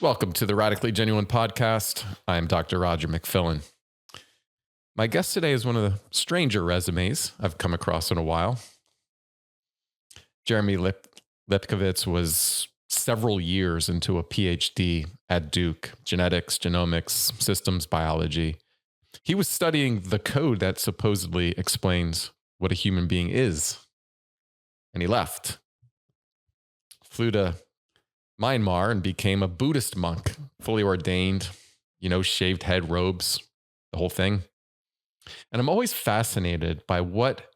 Welcome to the Radically Genuine podcast. I'm Dr. Roger McFillin. My guest today is one of the stranger resumes I've come across in a while. Jeremy Lipkowitz was several years into a PhD at Duke, genetics, genomics, systems biology. He was studying the code that supposedly explains what a human being is. And he left, flew to Myanmar and became a Buddhist monk, fully ordained, shaved head, robes, the whole thing. And I'm always fascinated by what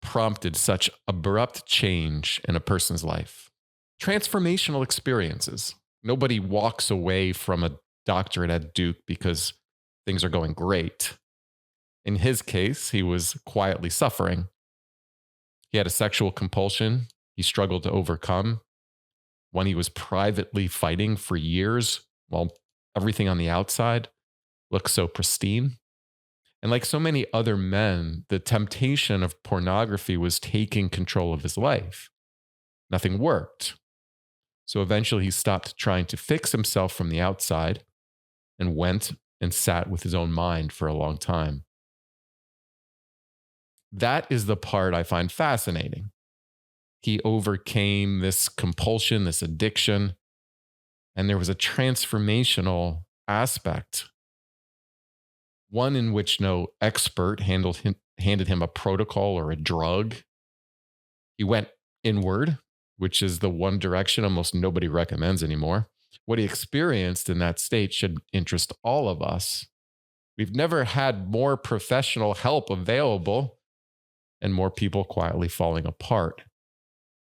prompted such abrupt change in a person's life. Transformational experiences. Nobody walks away from a doctorate at Duke because things are going great. In his case, he was quietly suffering. He had a sexual compulsion he struggled to overcome, one he was privately fighting for years while everything on the outside looked so pristine. And like so many other men, the temptation of pornography was taking control of his life. Nothing worked. So eventually he stopped trying to fix himself from the outside and went and sat with his own mind for a long time. That is the part I find fascinating. He overcame this compulsion, this addiction, and there was a transformational aspect, one in which no expert handed him a protocol or a drug. He went inward, which is the one direction almost nobody recommends anymore. What he experienced in that state should interest all of us. We've never had more professional help available and more people quietly falling apart.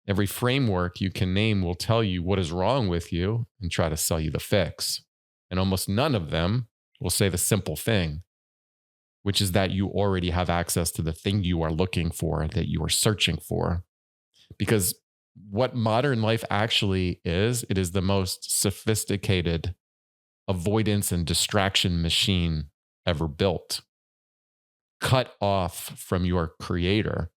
Every framework you can name will tell you what is wrong with you and try to sell you the fix. And almost none of them will say the simple thing, which is that you already have access to the thing you are looking for, that you are searching for. Because what modern life actually is, it is the most sophisticated avoidance and distraction machine ever built. Cut off from your creator.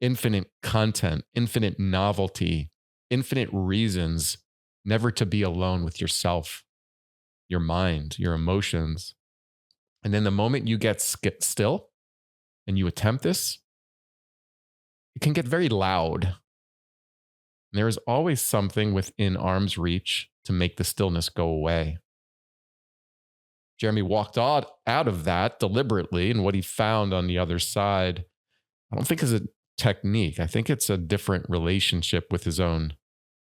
Infinite content, infinite novelty, infinite reasons never to be alone with yourself, your mind, your emotions. And then the moment you get still and you attempt this, it can get very loud. And there is always something within arm's reach to make the stillness go away. Jeremy walked out of that deliberately, and what he found on the other side, I don't think is a technique. I think it's a different relationship with his own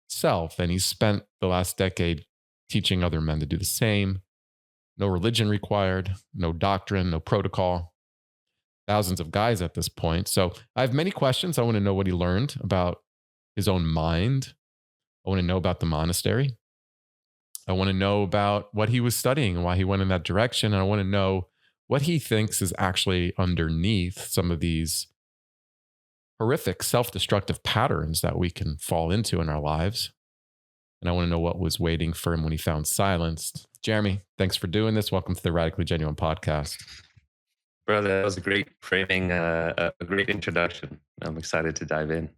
self. And he's spent the last decade teaching other men to do the same. No religion required, no doctrine, no protocol. Thousands of guys at this point. So I have many questions. I want to know what he learned about his own mind. I want to know about the monastery. I want to know about what he was studying and why he went in that direction. And I want to know what he thinks is actually underneath some of these horrific self-destructive patterns that we can fall into in our lives. And I want to know what was waiting for him when he found silence. Jeremy, thanks for doing this. Welcome to the Radically Genuine podcast. Brother, that was a great framing, a great introduction. I'm excited to dive in.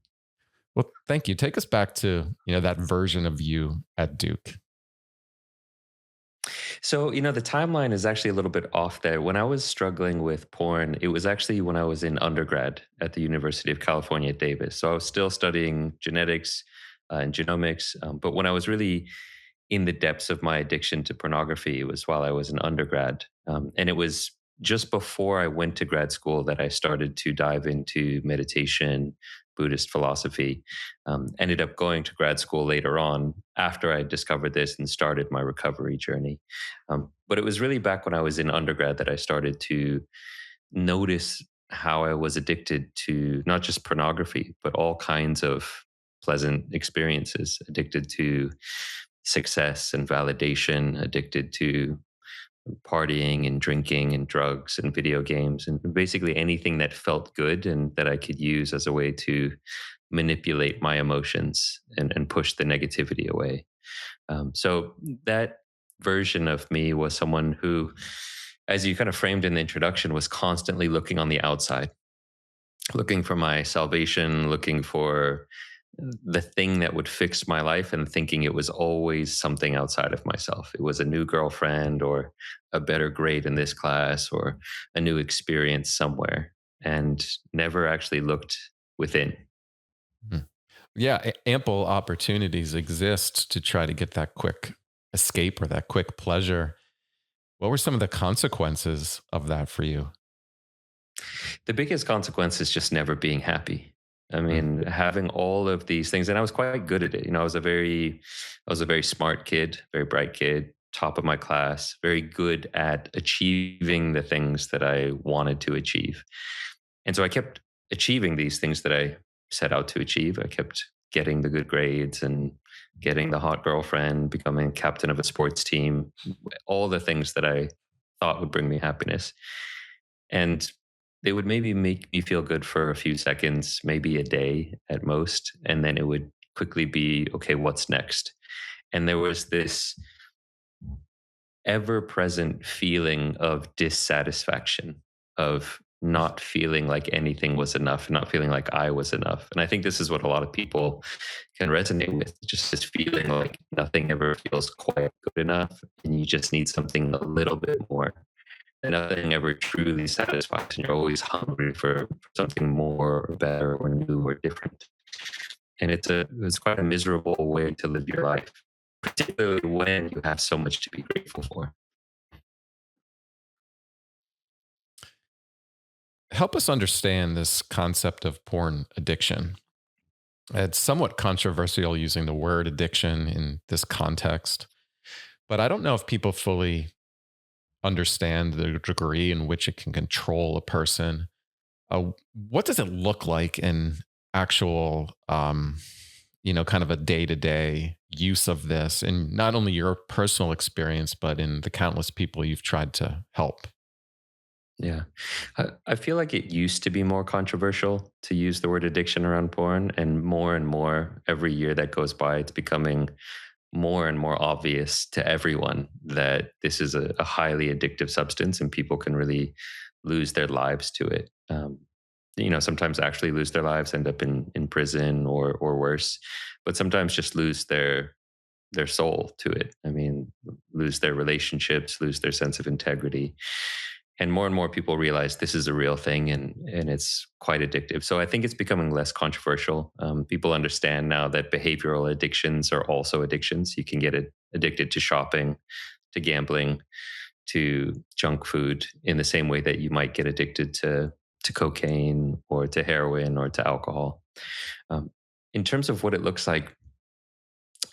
Well, thank you. Take us back to, that version of you at Duke. So, the timeline is actually a little bit off there. When I was struggling with porn, it was actually when I was in undergrad at the University of California at Davis. So I was still studying genetics and genomics. But when I was really in the depths of my addiction to pornography, it was while I was an undergrad. And it was just before I went to grad school that I started to dive into meditation, Buddhist philosophy. Ended up going to grad school later on after I discovered this and started my recovery journey. But it was really back when I was in undergrad that I started to notice how I was addicted to not just pornography, but all kinds of pleasant experiences, addicted to success and validation, addicted to partying and drinking and drugs and video games and basically anything that felt good and that I could use as a way to manipulate my emotions and push the negativity away. So that version of me was someone who, as you kind of framed in the introduction, was constantly looking on the outside, looking for my salvation, looking for the thing that would fix my life and thinking it was always something outside of myself. It was a new girlfriend or a better grade in this class or a new experience somewhere, and never actually looked within. Mhm. Yeah, ample opportunities exist to try to get that quick escape or that quick pleasure. What were some of the consequences of that for you? The biggest consequence is just never being happy. I Mm, mean, having all of these things, and I was quite good at it. I was a very smart kid, very bright kid, top of my class, very good at achieving the things that I wanted to achieve. And so I kept achieving these things that I set out to achieve. I kept getting the good grades and getting the hot girlfriend, becoming captain of a sports team, all the things that I thought would bring me happiness. And they would maybe make me feel good for a few seconds, maybe a day at most. And then it would quickly be, okay, what's next? And there was this ever present feeling of dissatisfaction, of not feeling like anything was enough, not feeling like I was enough. And I think this is what a lot of people can resonate with, just this feeling like nothing ever feels quite good enough. And you just need something a little bit more. And nothing ever truly satisfies. And you're always hungry for something more or better or new or different. And it's quite a miserable way to live your life, particularly when you have so much to be grateful for. help us understand this concept of porn addiction. It's somewhat controversial using the word addiction in this context, but I don't know if people fully understand the degree in which it can control a person. What does it look like in actual, kind of a day to day use of this, and not only your personal experience, but in the countless people you've tried to help? Yeah. I feel like it used to be more controversial to use the word addiction around porn. And more every year that goes by, it's becoming more and more obvious to everyone that this is a highly addictive substance and people can really lose their lives to it. Sometimes actually lose their lives, end up in prison or worse, but sometimes just lose their soul to it. I mean, lose their relationships, lose their sense of integrity. And more people realize this is a real thing, and it's quite addictive. So I think it's becoming less controversial. People understand now that behavioral addictions are also addictions. You can get addicted to shopping, to gambling, to junk food in the same way that you might get addicted to cocaine or to heroin or to alcohol. Um, in terms of what it looks like,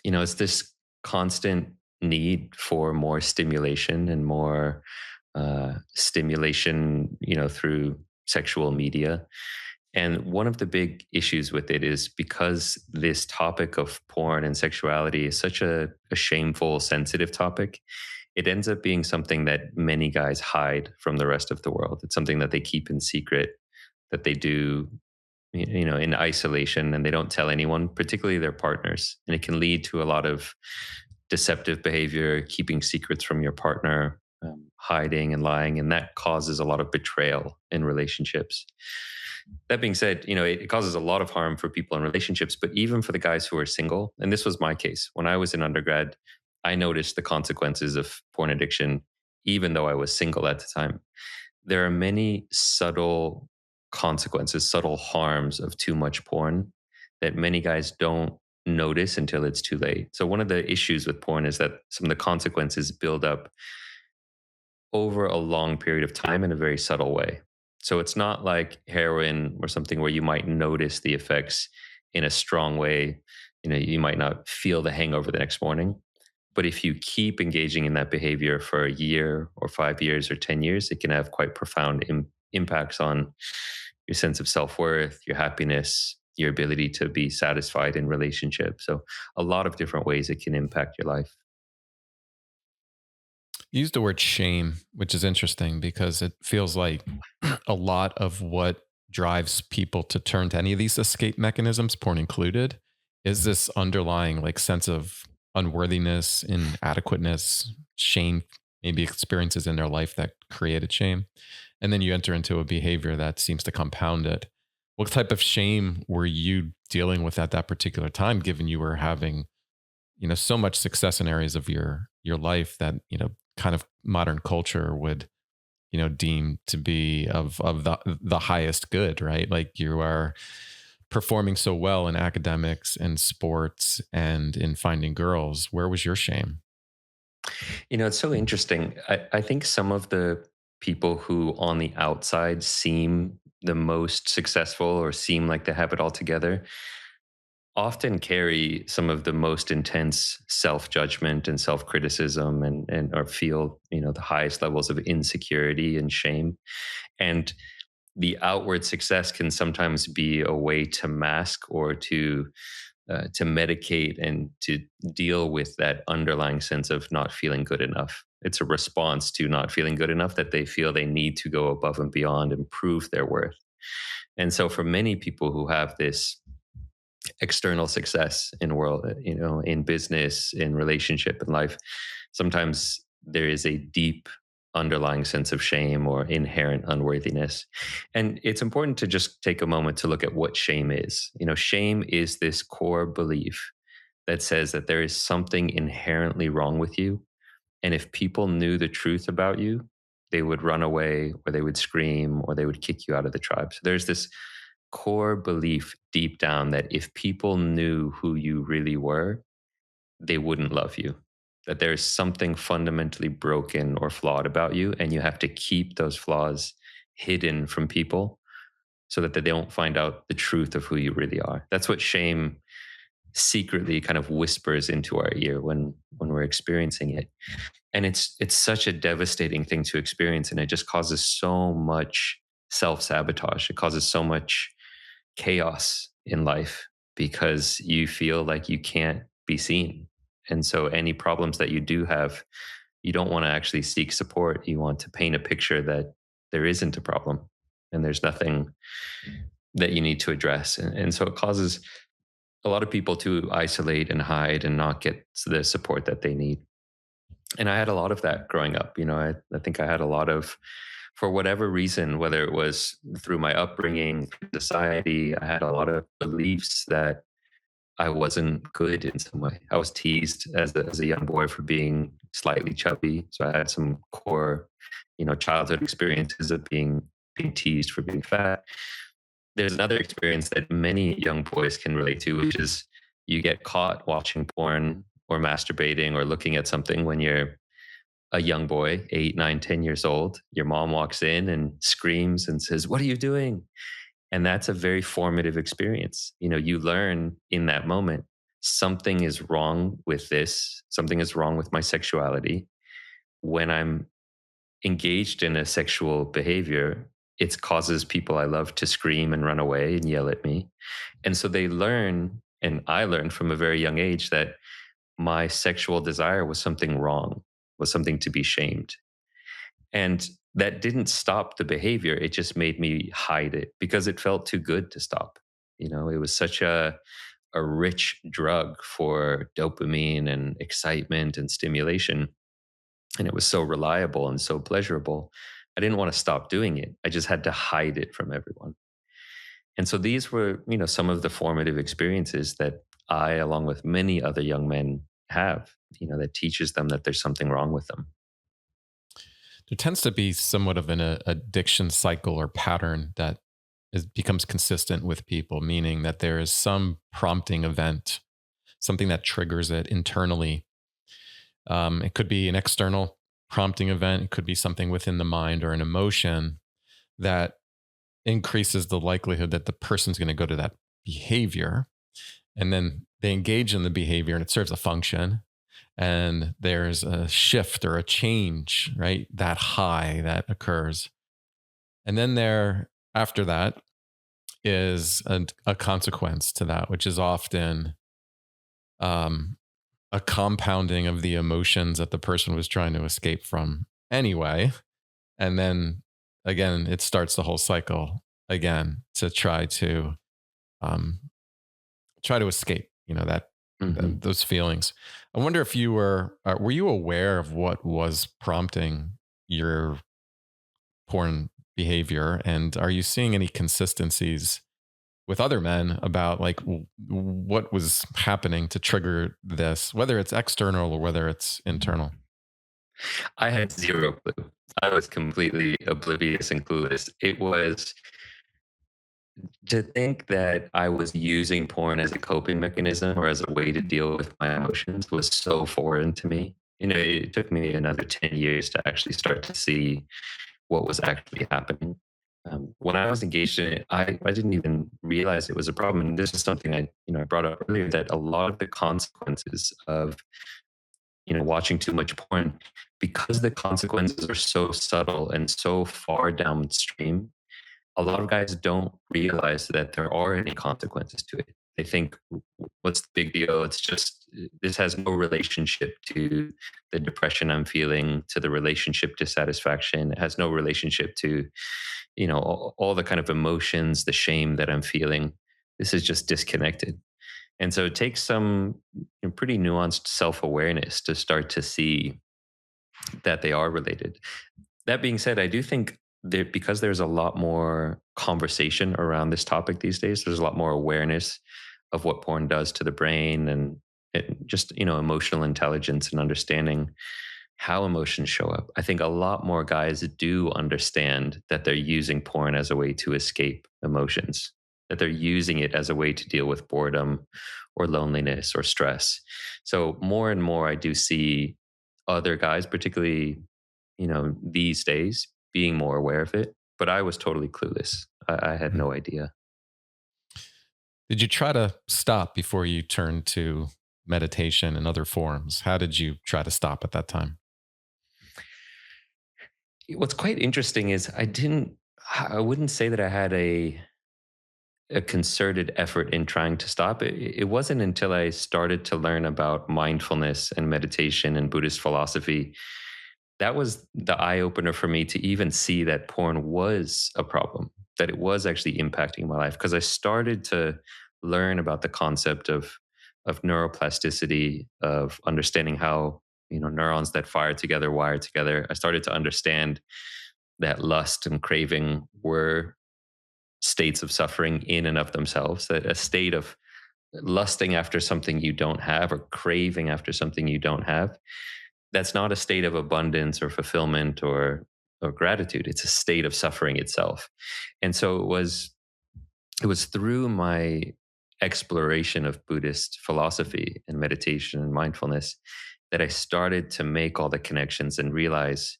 it's this constant need for more stimulation and more stimulation, through sexual media. And one of the big issues with it is because this topic of porn and sexuality is such a shameful, sensitive topic, it ends up being something that many guys hide from the rest of the world. It's something that they keep in secret, that they do, in isolation, and they don't tell anyone, particularly their partners. And it can lead to a lot of deceptive behavior, keeping secrets from your partner, hiding and lying, and that causes a lot of betrayal in relationships. That being said, it causes a lot of harm for people in relationships, but even for the guys who are single, and this was my case when I was in undergrad, I noticed the consequences of porn addiction, even though I was single at the time. There are many subtle consequences, subtle harms of too much porn that many guys don't notice until it's too late. So one of the issues with porn is that some of the consequences build up over a long period of time in a very subtle way. So it's not like heroin or something where you might notice the effects in a strong way. You might not feel the hangover the next morning. But if you keep engaging in that behavior for a year or 5 years or 10 years, it can have quite profound impacts on your sense of self worth, your happiness, your ability to be satisfied in relationships. So, a lot of different ways it can impact your life. You used the word shame, which is interesting because it feels like a lot of what drives people to turn to any of these escape mechanisms, porn included, is this underlying like sense of unworthiness, inadequateness, shame, maybe experiences in their life that created shame. And then you enter into a behavior that seems to compound it. What type of shame were you dealing with at that particular time, given you were having, so much success in areas of your life that, kind of modern culture would, deem to be of the highest good, right? Like you are performing so well in academics and sports and in finding girls. Where was your shame? It's so interesting. I think some of the people who on the outside seem the most successful or seem like they have it all together often carry some of the most intense self-judgment and self-criticism and or feel, the highest levels of insecurity and shame. And the outward success can sometimes be a way to mask or to medicate and to deal with that underlying sense of not feeling good enough. It's a response to not feeling good enough that they feel they need to go above and beyond and prove their worth. And so for many people who have this external success in world, in business, in relationship, in life, sometimes there is a deep underlying sense of shame or inherent unworthiness. And it's important to just take a moment to look at what shame is. Shame is this core belief that says that there is something inherently wrong with you. And if people knew the truth about you, they would run away or they would scream or they would kick you out of the tribe. So there's this core belief deep down that if people knew who you really were, they wouldn't love you. That there's something fundamentally broken or flawed about you, and you have to keep those flaws hidden from people so that they don't find out the truth of who you really are. That's what shame secretly kind of whispers into our ear when we're experiencing it. And it's such a devastating thing to experience, and it just causes so much self-sabotage. It causes so much chaos in life because you feel like you can't be seen. And so any problems that you do have, you don't want to actually seek support. You want to paint a picture that there isn't a problem and there's nothing that you need to address. And so it causes a lot of people to isolate and hide and not get the support that they need. And I had a lot of that growing up. I think I had a lot of, for whatever reason, whether it was through my upbringing, society, I had a lot of beliefs that I wasn't good in some way. I was teased as a young boy for being slightly chubby. So I had some core, childhood experiences of being teased for being fat. There's another experience that many young boys can relate to, which is you get caught watching porn or masturbating or looking at something when you're a young boy, 8, 9, 10 years old. Your mom walks in and screams and says, "What are you doing?" And that's a very formative experience. You learn in that moment, something is wrong with this, something is wrong with my sexuality. When I'm engaged in a sexual behavior, it causes people I love to scream and run away and yell at me. And so they learn, and I learned from a very young age that my sexual desire was something wrong, was something to be shamed. And that didn't stop the behavior. It just made me hide it because it felt too good to stop. It was such a rich drug for dopamine and excitement and stimulation. And it was so reliable and so pleasurable. I didn't want to stop doing it. I just had to hide it from everyone. And so these were, some of the formative experiences that I, along with many other young men, have, that teaches them that there's something wrong with them. There tends to be somewhat of an addiction cycle or pattern that becomes consistent with people, meaning that there is some prompting event, something that triggers it internally. It could be an external prompting event. It could be something within the mind or an emotion that increases the likelihood that the person's going to go to that behavior. And then they engage in the behavior and it serves a function. And there's a shift or a change, right? That high that occurs. And then after that is a consequence to that, which is often um, a compounding of the emotions that the person was trying to escape from anyway. And then again, it starts the whole cycle again to um, try to escape, Mhm. those feelings. I wonder if you were you aware of what was prompting your porn behavior, and are you seeing any consistencies with other men about like what was happening to trigger this, whether it's external or whether it's internal. I had zero clue. I was completely oblivious and clueless. It was to think that I was using porn as a coping mechanism or as a way to deal with my emotions was so foreign to me. It took me another 10 years to actually start to see what was actually happening. When I was engaged in it, I didn't even realize it was a problem. And this is something I brought up earlier, that a lot of the consequences of watching too much porn, because the consequences are so subtle and so far downstream, a lot of guys don't realize that there are any consequences to it. They think, what's the big deal? It's just, this has no relationship to the depression I'm feeling, to the relationship dissatisfaction. It has no relationship to, all the kind of emotions, the shame that I'm feeling. This is just disconnected. And so it takes some pretty nuanced self awareness to start to see that they are related. That being said, I do think that because there's a lot more conversation around this topic these days, there's a lot more awareness of what porn does to the brain, and just emotional intelligence and understanding how emotions show up. I think a lot more guys do understand that they're using porn as a way to escape emotions, that they're using it as a way to deal with boredom or loneliness or stress. So more and more I do see other guys, particularly these days, being more aware of it. But I was totally clueless. I had Mhm. no idea. Did you try to stop before you turned to meditation and other forms? How did you try to stop at that time? What's quite interesting is I wouldn't say that I had a concerted effort in trying to stop it. It wasn't until I started to learn about mindfulness and meditation and Buddhist philosophy that was the eye opener for me to even see that porn was a problem, that it was actually impacting my life. Because I started to learn about the concept of neuroplasticity, of understanding how neurons that fire together wire together. I started to understand that lust and craving were states of suffering in and of themselves. That a state of lusting after something you don't have or craving after something you don't have, that's not a state of abundance or fulfillment or gratitude. It's a state of suffering itself. And so it was through my exploration of Buddhist philosophy and meditation and mindfulness that I started to make all the connections and realize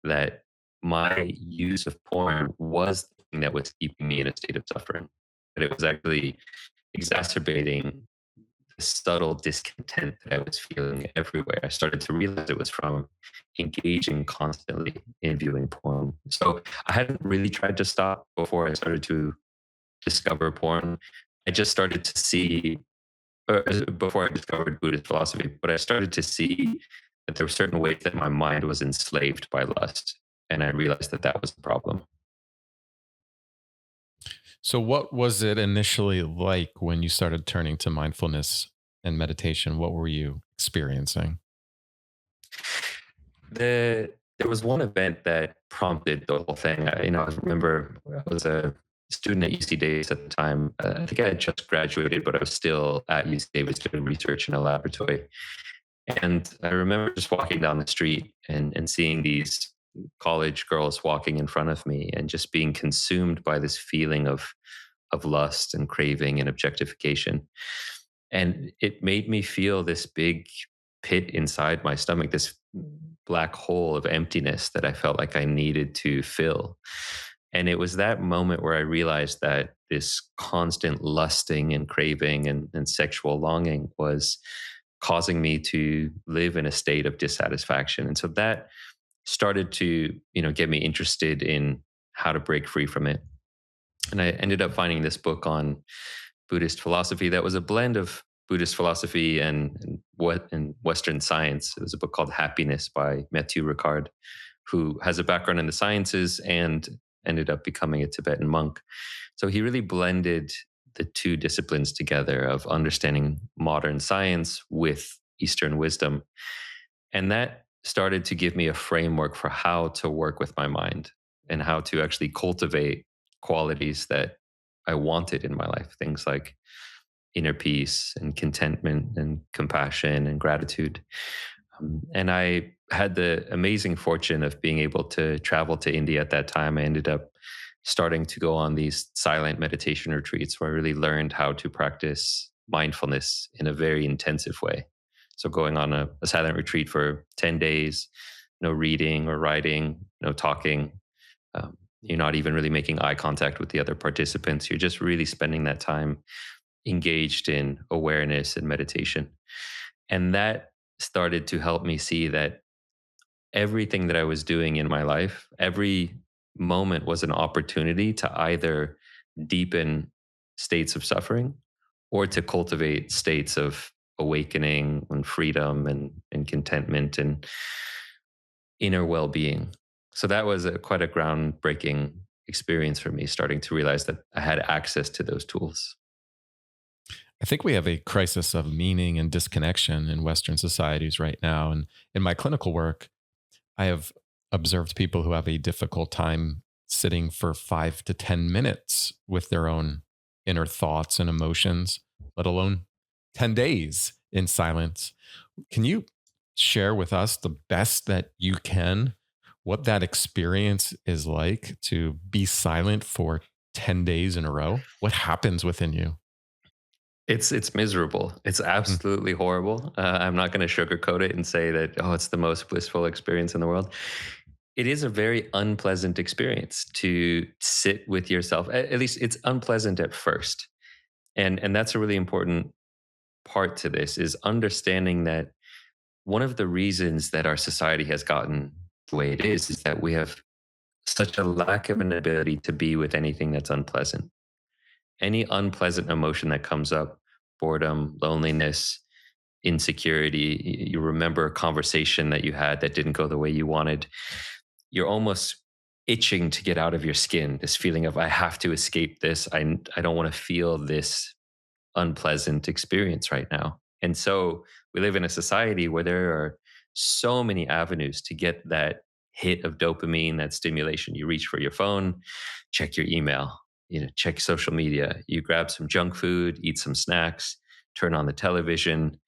that my use of porn was the thing that was keeping me in a state of suffering. That it was actually exacerbating the subtle discontent that I was feeling everywhere. I started to realize it was from engaging constantly in viewing porn. So I hadn't really tried to stop before I started to discover porn. I just started to see, before I discovered Buddhist philosophy, but I started to see that there were certain ways that my mind was enslaved by lust. And I realized that that was the problem. So, what was it initially like when you started turning to mindfulness and meditation? What were you experiencing? There was one event that prompted the whole thing. I remember I was a student at UC Davis at the time. I think I had just graduated, but I was still at UC Davis doing research in a laboratory. And I remember just walking down the street and seeing these college girls walking in front of me and just being consumed by this feeling of lust and craving and objectification. And it made me feel this big pit inside my stomach, this black hole of emptiness that I felt like I needed to fill. And it was that moment where I realized that this constant lusting and craving and sexual longing was causing me to live in a state of dissatisfaction. And so that started to, get me interested in how to break free from it. And I ended up finding this book on Buddhist philosophy that was a blend of Buddhist philosophy and what in Western science. It was a book called Happiness by Mathieu Ricard, who has a background in the sciences and ended up becoming a Tibetan monk. So he really blended the two disciplines together of understanding modern science with Eastern wisdom. And that started to give me a framework for how to work with my mind and how to actually cultivate qualities that I wanted in my life, things like inner peace and contentment and compassion and gratitude. And I had the amazing fortune of being able to travel to India at that time. I ended up starting to go on these silent meditation retreats where I really learned how to practice mindfulness in a very intensive way. So, going on a silent retreat for 10 days, no reading or writing, no talking. You're not even really making eye contact with the other participants. You're just really spending that time engaged in awareness and meditation. And that started to help me see that everything that I was doing in my life, every moment was an opportunity to either deepen states of suffering or to cultivate states of awakening and freedom and contentment and inner well being. So that was quite a groundbreaking experience for me, starting to realize that I had access to those tools. I think we have a crisis of meaning and disconnection in Western societies right now. And in my clinical work, I have observed people who have a difficult time sitting for 5 to 10 minutes with their own inner thoughts and emotions, let alone 10 days in silence. Can you share with us the best that you can what that experience is like to be silent for 10 days in a row? What happens within you? It's miserable. It's Mm. absolutely horrible. I'm not going to sugarcoat it and say that, oh, it's the most blissful experience in the world. It is a very unpleasant experience to sit with yourself. At least it's unpleasant at first. And that's a really important part to this is understanding that one of the reasons that our society has gotten the way it is that we have such a lack of an ability to be with anything that's unpleasant. Any unpleasant emotion that comes up, boredom, loneliness, insecurity, you remember a conversation that you had that didn't go the way you wanted, you're almost itching to get out of your skin. This feeling of, I have to escape this. I don't want to feel this unpleasant experience right now. And so we live in a society where there are so many avenues to get that hit of dopamine, that stimulation. You reach for your phone, check your email, check social media, you grab some junk food, eat some snacks, turn on the television,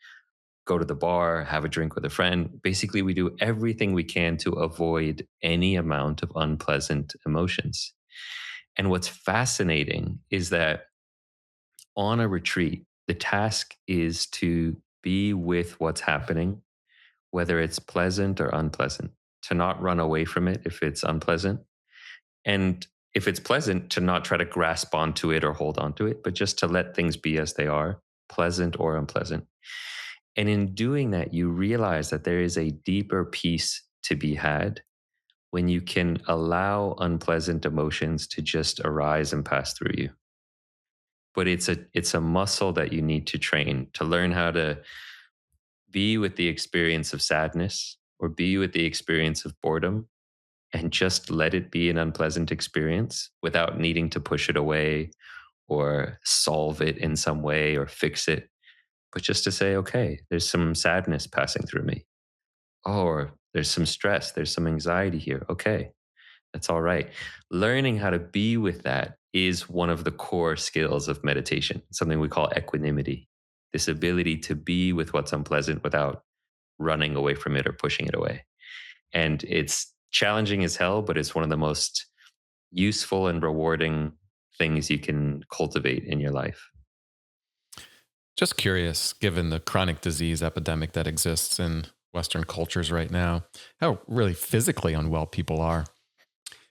go to the bar, have a drink with a friend. Basically, we do everything we can to avoid any amount of unpleasant emotions. And what's fascinating is that on a retreat, the task is to be with what's happening, whether it's pleasant or unpleasant, to not run away from it if it's unpleasant. And if it's pleasant, to not try to grasp onto it or hold onto it, but just to let things be as they are, pleasant or unpleasant. And in doing that, you realize that there is a deeper peace to be had when you can allow unpleasant emotions to just arise and pass through you. But it's a muscle that you need to train to learn how to be with the experience of sadness or be with the experience of boredom and just let it be an unpleasant experience without needing to push it away or solve it in some way or fix it, but just to say, okay, there's some sadness passing through me. Or there's some stress, there's some anxiety here. Okay, that's all right. Learning how to be with that is one of the core skills of meditation, something we call equanimity. This ability to be with what's unpleasant without running away from it or pushing it away. And it's challenging as hell, but it's one of the most useful and rewarding things you can cultivate in your life. Just curious, given the chronic disease epidemic that exists in Western cultures right now, how really physically unwell people are.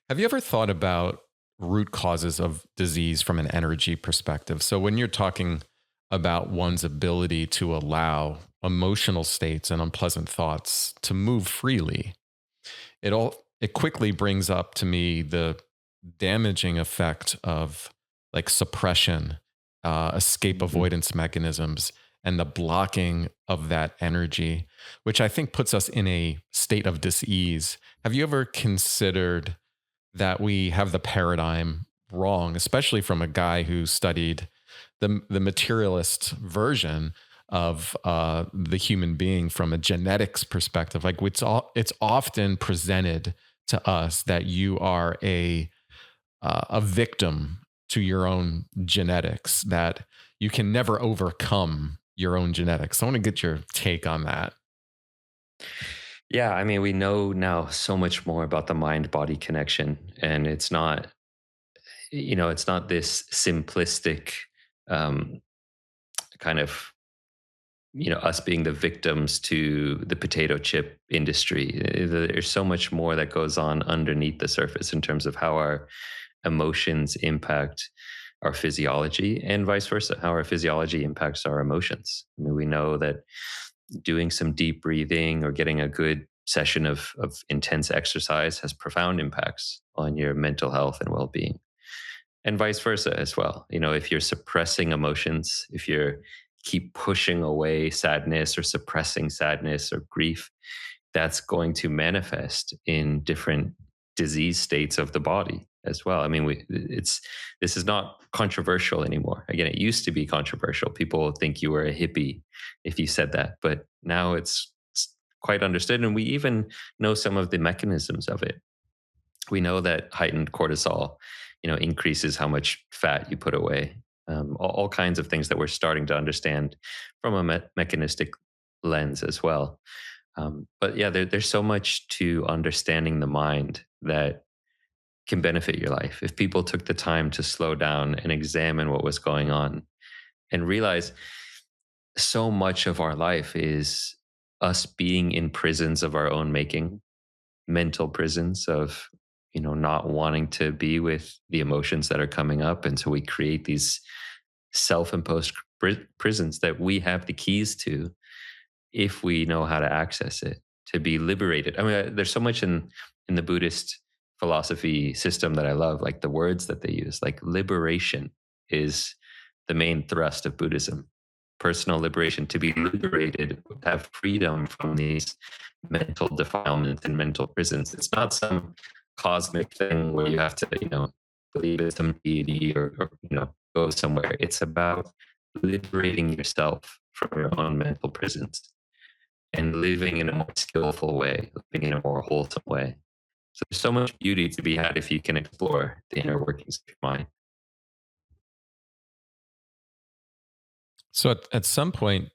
Have you ever thought about root causes of disease from an energy perspective? So, when you're talking about one's ability to allow emotional states and unpleasant thoughts to move freely, it quickly brings up to me the damaging effect of like suppression, escape Mhm. avoidance mechanisms, and the blocking of that energy, which I think puts us in a state of dis-ease. Have you ever considered that we have the paradigm wrong, especially from a guy who studied the materialist version of the human being from a genetics perspective? Like it's often presented to us that you are a victim to your own genetics, that you can never overcome your own genetics. I want to get your take on that. Yeah, I mean, we know now so much more about the mind body connection, and it's not, it's not this simplistic um, kind of, us being the victims to the potato chip industry. There's so much more that goes on underneath the surface in terms of how our emotions impact our physiology and vice versa, how our physiology impacts our emotions. I mean, we know that doing some deep breathing or getting a good session of intense exercise has profound impacts on your mental health and well-being, and vice versa as well. If you're suppressing emotions, if you're keep pushing away sadness or suppressing sadness or grief, that's going to manifest in different disease states of the body as well. I mean, this is not controversial anymore. Again, it used to be controversial. People think you were a hippie if you said that, but now it's quite understood, and we even know some of the mechanisms of it. We know that heightened cortisol, increases how much fat you put away. All kinds of things that we're starting to understand from a mechanistic lens as well. But yeah, there's so much to understanding the mind that can benefit your life if people took the time to slow down and examine what was going on and realize so much of our life is us being in prisons of our own making, mental prisons of, not wanting to be with the emotions that are coming up. And so we create these self-imposed prisons that we have the keys to if we know how to access it, to be liberated. I mean, there's so much in the Buddhist philosophy system that I love, like the words that they use. Like liberation is the main thrust of Buddhism. Personal liberation, to be liberated, to have freedom from these mental defilements and mental prisons. It's not some cosmic thing where you have to, believe in some deity or go somewhere. It's about liberating yourself from your own mental prisons and living in a more skillful way, living in a more wholesome way. So there's so much beauty to be had if you can explore the inner workings of your mind. So at some point,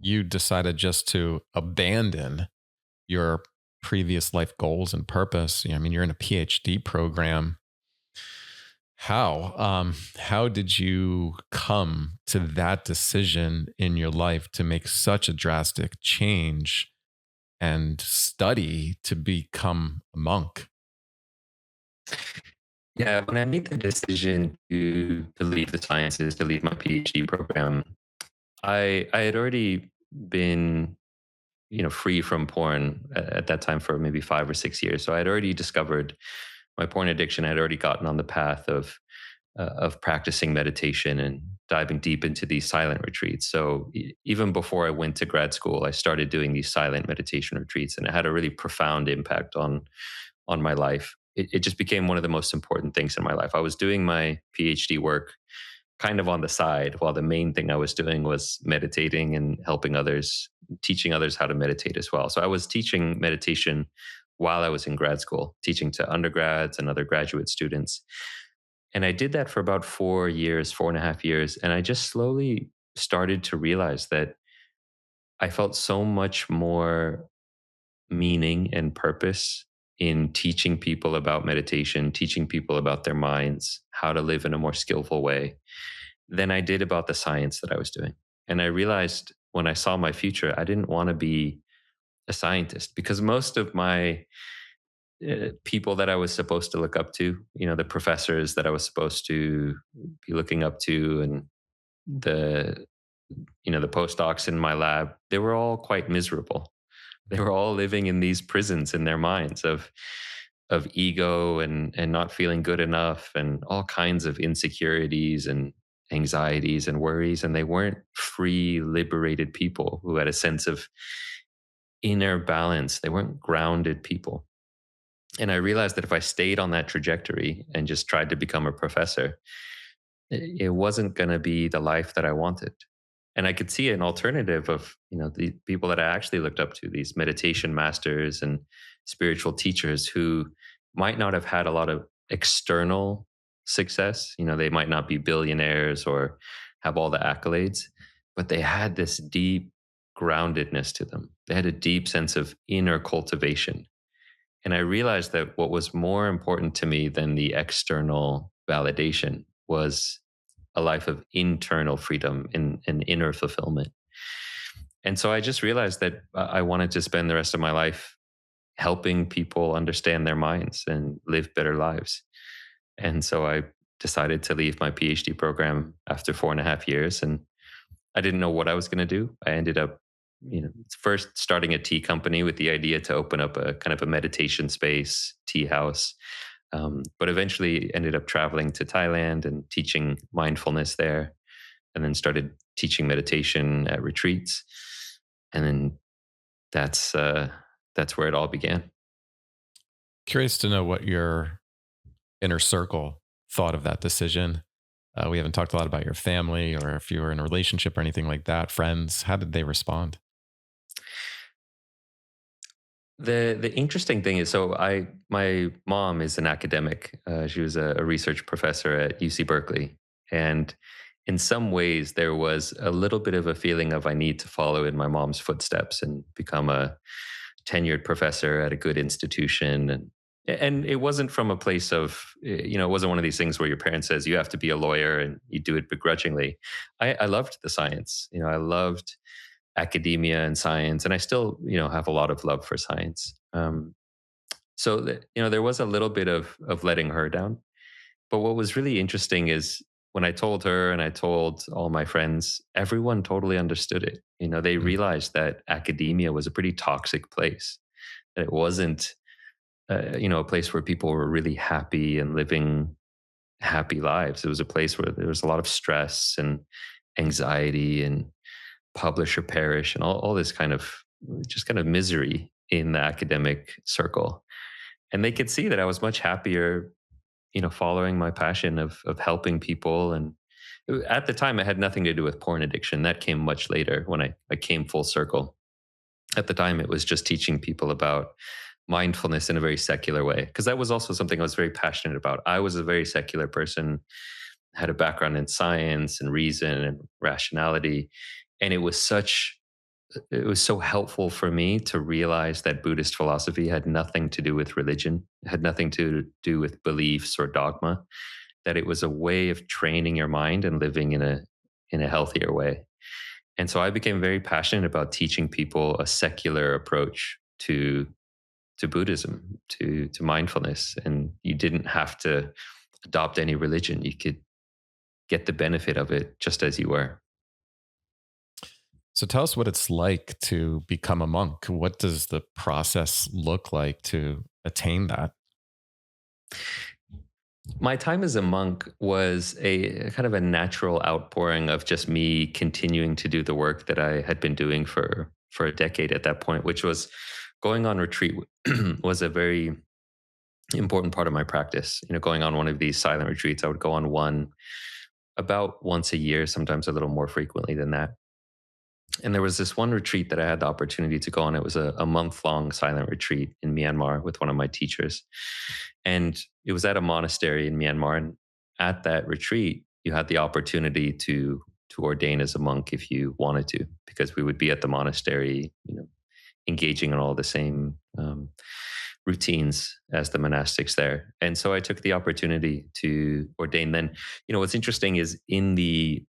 you decided just to abandon your previous life goals and purpose. I mean, you're in a PhD program. How did you come to that decision in your life to make such a drastic change and study to become a monk? Yeah, when I made the decision to leave the sciences, to leave my PhD program, I had already been, free from porn at that time for maybe 5 or 6 years. So I had already discovered my porn addiction. I had already gotten on the path of practicing meditation and diving deep into these silent retreats. So even before I went to grad school, I started doing these silent meditation retreats, and it had a really profound impact on my life. It just became one of the most important things in my life. I was doing my PhD work kind of on the side while the main thing I was doing was meditating and helping others, teaching others how to meditate as well. So I was teaching meditation while I was in grad school, teaching to undergrads and other graduate students. And I did that for about 4 years, 4.5 years. And I just slowly started to realize that I felt so much more meaning and purpose in teaching people about meditation, teaching people about their minds, how to live in a more skillful way than I did about the science that I was doing. And I realized when I saw my future, I didn't want to be a scientist because most of my people that I was supposed to look up to, the professors that I was supposed to be looking up to, and the, the postdocs in my lab, they were all quite miserable. They were all living in these prisons in their minds of ego and not feeling good enough and all kinds of insecurities and anxieties and worries. And they weren't free, liberated people who had a sense of inner balance. They weren't grounded people. And I realized that if I stayed on that trajectory and just tried to become a professor, it wasn't going to be the life that I wanted. And I could see an alternative of, the people that I actually looked up to, these meditation masters and spiritual teachers who might not have had a lot of external success. They might not be billionaires or have all the accolades, but they had this deep groundedness to them. They had a deep sense of inner cultivation. And I realized that what was more important to me than the external validation was a life of internal freedom and inner fulfillment. And so I just realized that I wanted to spend the rest of my life helping people understand their minds and live better lives. And so I decided to leave my PhD program after 4.5 years. And I didn't know what I was going to do. I ended up, first starting a tea company with the idea to open up a kind of a meditation space, tea house. But eventually ended up traveling to Thailand and teaching mindfulness there, and then started teaching meditation at retreats. And then that's where it all began. Curious to know what your inner circle thought of that decision. We haven't talked a lot about your family or if you were in a relationship or anything like that. Friends, how did they respond? The interesting thing is, so I my mom is an academic. She was a research professor at UC Berkeley, and in some ways there was a little bit of a feeling of I need to follow in my mom's footsteps and become a tenured professor at a good institution. And it wasn't from a place of, it wasn't one of these things where your parent says you have to be a lawyer and you do it begrudgingly. I loved the science. I loved academia and science, and I still, have a lot of love for science. So that, there was a little bit of letting her down. But what was really interesting is when I told her and I told all my friends, everyone totally understood it. They Mm. realized that academia was a pretty toxic place, that it wasn't, a place where people were really happy and living happy lives. It was a place where there was a lot of stress and anxiety and publish or perish and all this kind of just kind of misery in the academic circle. And they could see that I was much happier, following my passion of helping people. And at the time, it had nothing to do with porn addiction. That came much later when I came full circle. At the time, it was just teaching people about mindfulness in a very secular way, because that was also something I was very passionate about. I was a very secular person, had a background in science and reason and rationality. And it was so helpful for me to realize that Buddhist philosophy had nothing to do with religion, it had nothing to do with beliefs or dogma, that it was a way of training your mind and living in a healthier way. And so I became very passionate about teaching people a secular approach to Buddhism, to mindfulness. And you didn't have to adopt any religion. You could get the benefit of it just as you were. So tell us what it's like to become a monk. What does the process look like to attain that? My time as a monk was a kind of a natural outpouring of just me continuing to do the work that I had been doing for a decade at that point, which was going on retreat was a very important part of my practice. Going on one of these silent retreats, I would go on one about once a year, sometimes a little more frequently than that. And there was this one retreat that I had the opportunity to go on. It was a month-long silent retreat in Myanmar with one of my teachers. And it was at a monastery in Myanmar. And at that retreat, you had the opportunity to ordain as a monk if you wanted to, because we would be at the monastery, engaging in all the same routines as the monastics there. And so I took the opportunity to ordain. Then, what's interesting is in the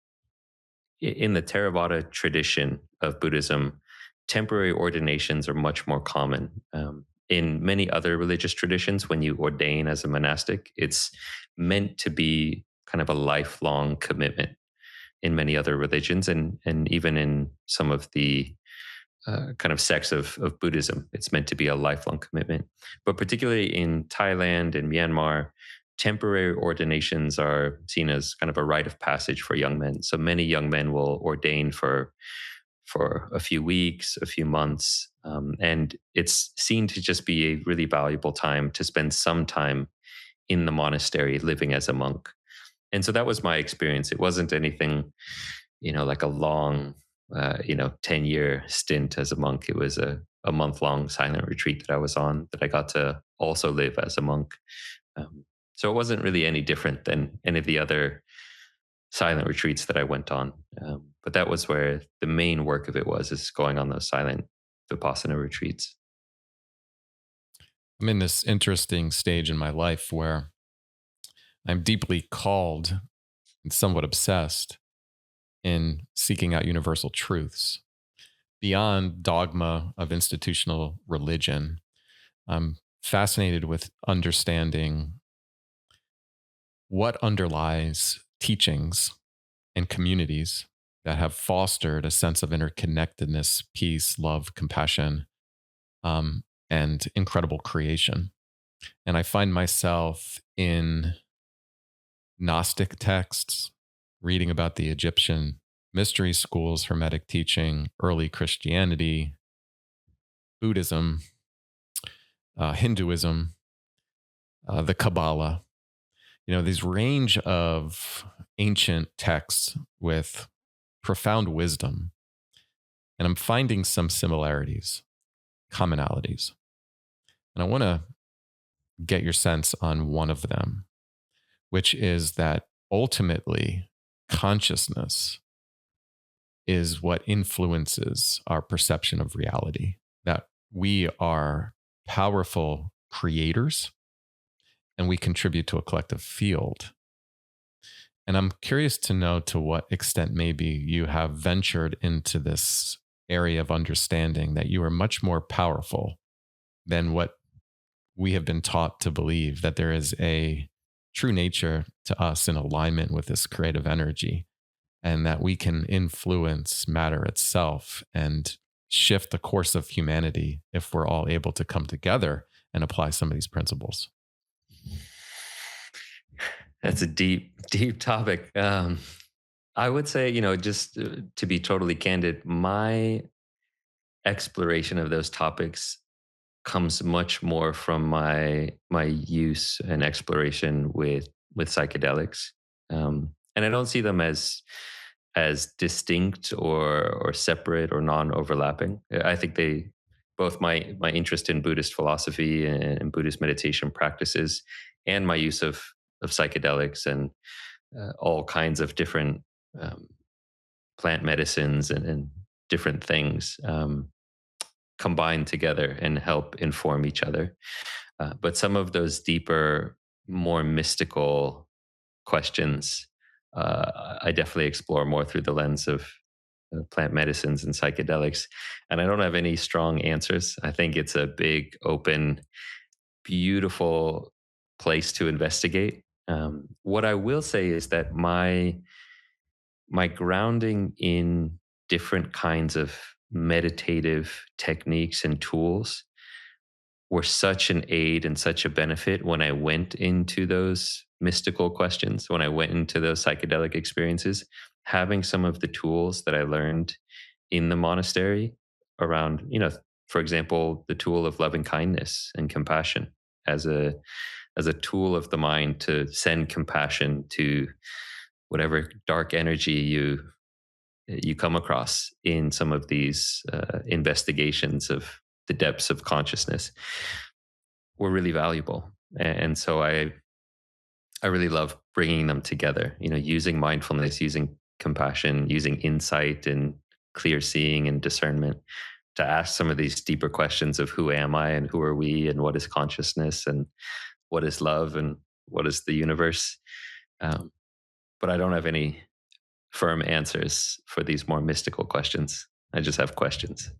Theravada tradition of Buddhism, temporary ordinations are much more common. In many other religious traditions, when you ordain as a monastic, it's meant to be kind of a lifelong commitment. In many other religions, and even in some of the kind of sects of Buddhism, it's meant to be a lifelong commitment. But particularly in Thailand and Myanmar, temporary ordinations are seen as kind of a rite of passage for young men. So many young men will ordain for a few weeks, a few months, and it's seen to just be a really valuable time to spend some time in the monastery living as a monk. And so that was my experience. It wasn't anything, like a long, 10-year stint as a monk. It was a month long silent retreat that I was on, that I got to also live as a monk. Um, So it wasn't really any different than any of the other silent retreats that I went on. But that was where the main work of it was, is going on those silent Vipassana retreats. I'm in this interesting stage in my life where I'm deeply called and somewhat obsessed in seeking out universal truths beyond dogma of institutional religion. I'm fascinated with understanding what underlies teachings and communities that have fostered a sense of interconnectedness, peace, love, compassion, and incredible creation. And I find myself in Gnostic texts, reading about the Egyptian mystery schools, Hermetic teaching, early Christianity, Buddhism, Hinduism, the Kabbalah, these range of ancient texts with profound wisdom. And I'm finding some similarities, commonalities. And I want to get your sense on one of them, which is that ultimately consciousness is what influences our perception of reality, that we are powerful creators and we contribute to a collective field. And I'm curious to know to what extent maybe you have ventured into this area of understanding that you are much more powerful than what we have been taught to believe, that there is a true nature to us in alignment with this creative energy, and that we can influence matter itself and shift the course of humanity if we're all able to come together and apply some of these principles. That's a deep, deep topic. I would say, just to be totally candid, my exploration of those topics comes much more from my use and exploration with psychedelics, and I don't see them as distinct or separate or non-overlapping. I think they both my interest in Buddhist philosophy and Buddhist meditation practices, and my use of psychedelics and all kinds of different um, plant medicines and different things combine together and help inform each other. But some of those deeper, more mystical questions, I definitely explore more through the lens of plant medicines and psychedelics. And I don't have any strong answers. I think it's a big, open, beautiful place to investigate. What I will say is that my grounding in different kinds of meditative techniques and tools were such an aid and such a benefit when I went into those mystical questions, when I went into those psychedelic experiences. Having some of the tools that I learned in the monastery around, for example, the tool of loving kindness and compassion as a tool of the mind to send compassion to whatever dark energy you come across in some of these investigations of the depths of consciousness, were really valuable. And so I really love bringing them together, using mindfulness, using compassion, using insight and clear seeing and discernment to ask some of these deeper questions of who am I and who are we and what is consciousness and what is love and what is the universe. Um, but I don't have any firm answers for these more mystical questions. I just have questions.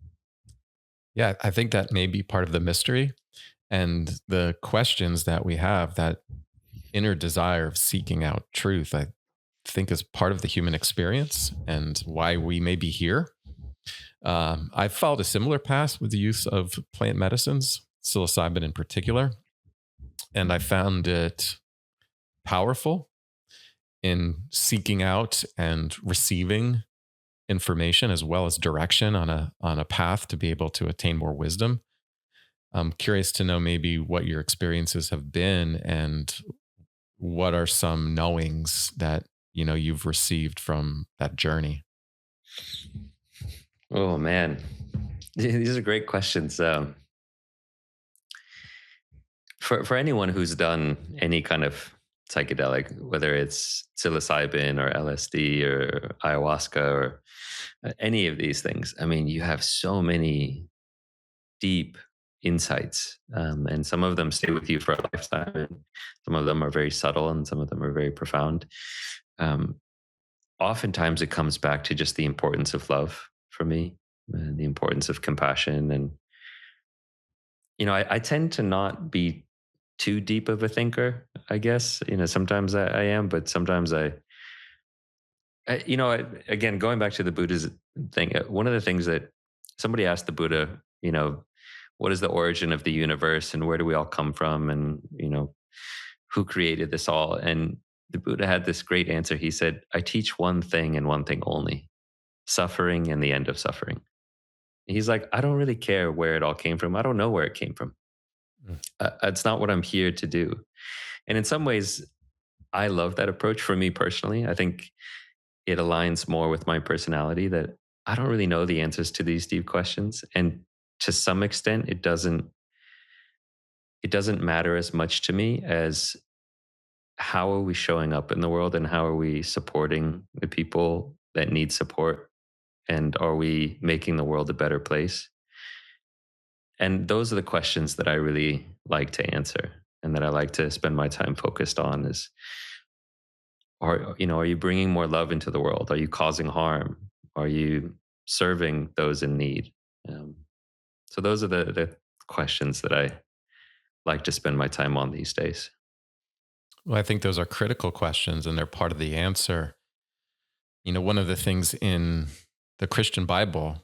Yeah, I think that may be part of the mystery and the questions that we have, that inner desire of seeking out truth, I think is part of the human experience and why we may be here. I've followed a similar path with the use of plant medicines, psilocybin in particular, and I found it powerful in seeking out and receiving information as well as direction on a path to be able to attain more wisdom. I'm curious to know maybe what your experiences have been and what are some knowings that you've received from that journey. Oh man, these are great questions. for anyone who's done any kind of psychedelic, whether it's psilocybin or LSD or ayahuasca or any of these things, I mean, you have so many deep insights, and some of them stay with you for a lifetime, and some of them are very subtle, and some of them are very profound. Um, Oftentimes, it comes back to just the importance of love for me, and the importance of compassion, and I tend to not be too deep of a thinker, I guess. Sometimes I am, but sometimes again, going back to the Buddha's thing, one of the things that somebody asked the Buddha, what is the origin of the universe and where do we all come from? And, who created this all? And the Buddha had this great answer. He said, I teach one thing and one thing only: suffering and the end of suffering. He's like, I don't really care where it all came from. I don't know where it came from. Mm. It's not what I'm here to do. And in some ways, I love that approach. For me personally, I think it aligns more with my personality, that I don't really know the answers to these deep questions. And to some extent, it doesn't matter as much to me as how are we showing up in the world, and how are we supporting the people that need support, and are we making the world a better place? And those are the questions that I really like to answer, and that I like to spend my time focused on. Are you bringing more love into the world? Are you causing harm? Are you serving those in need? Um, so those are the questions that I like to spend my time on these days. Well, I think those are critical questions and they're part of the answer. One of the things in the Christian Bible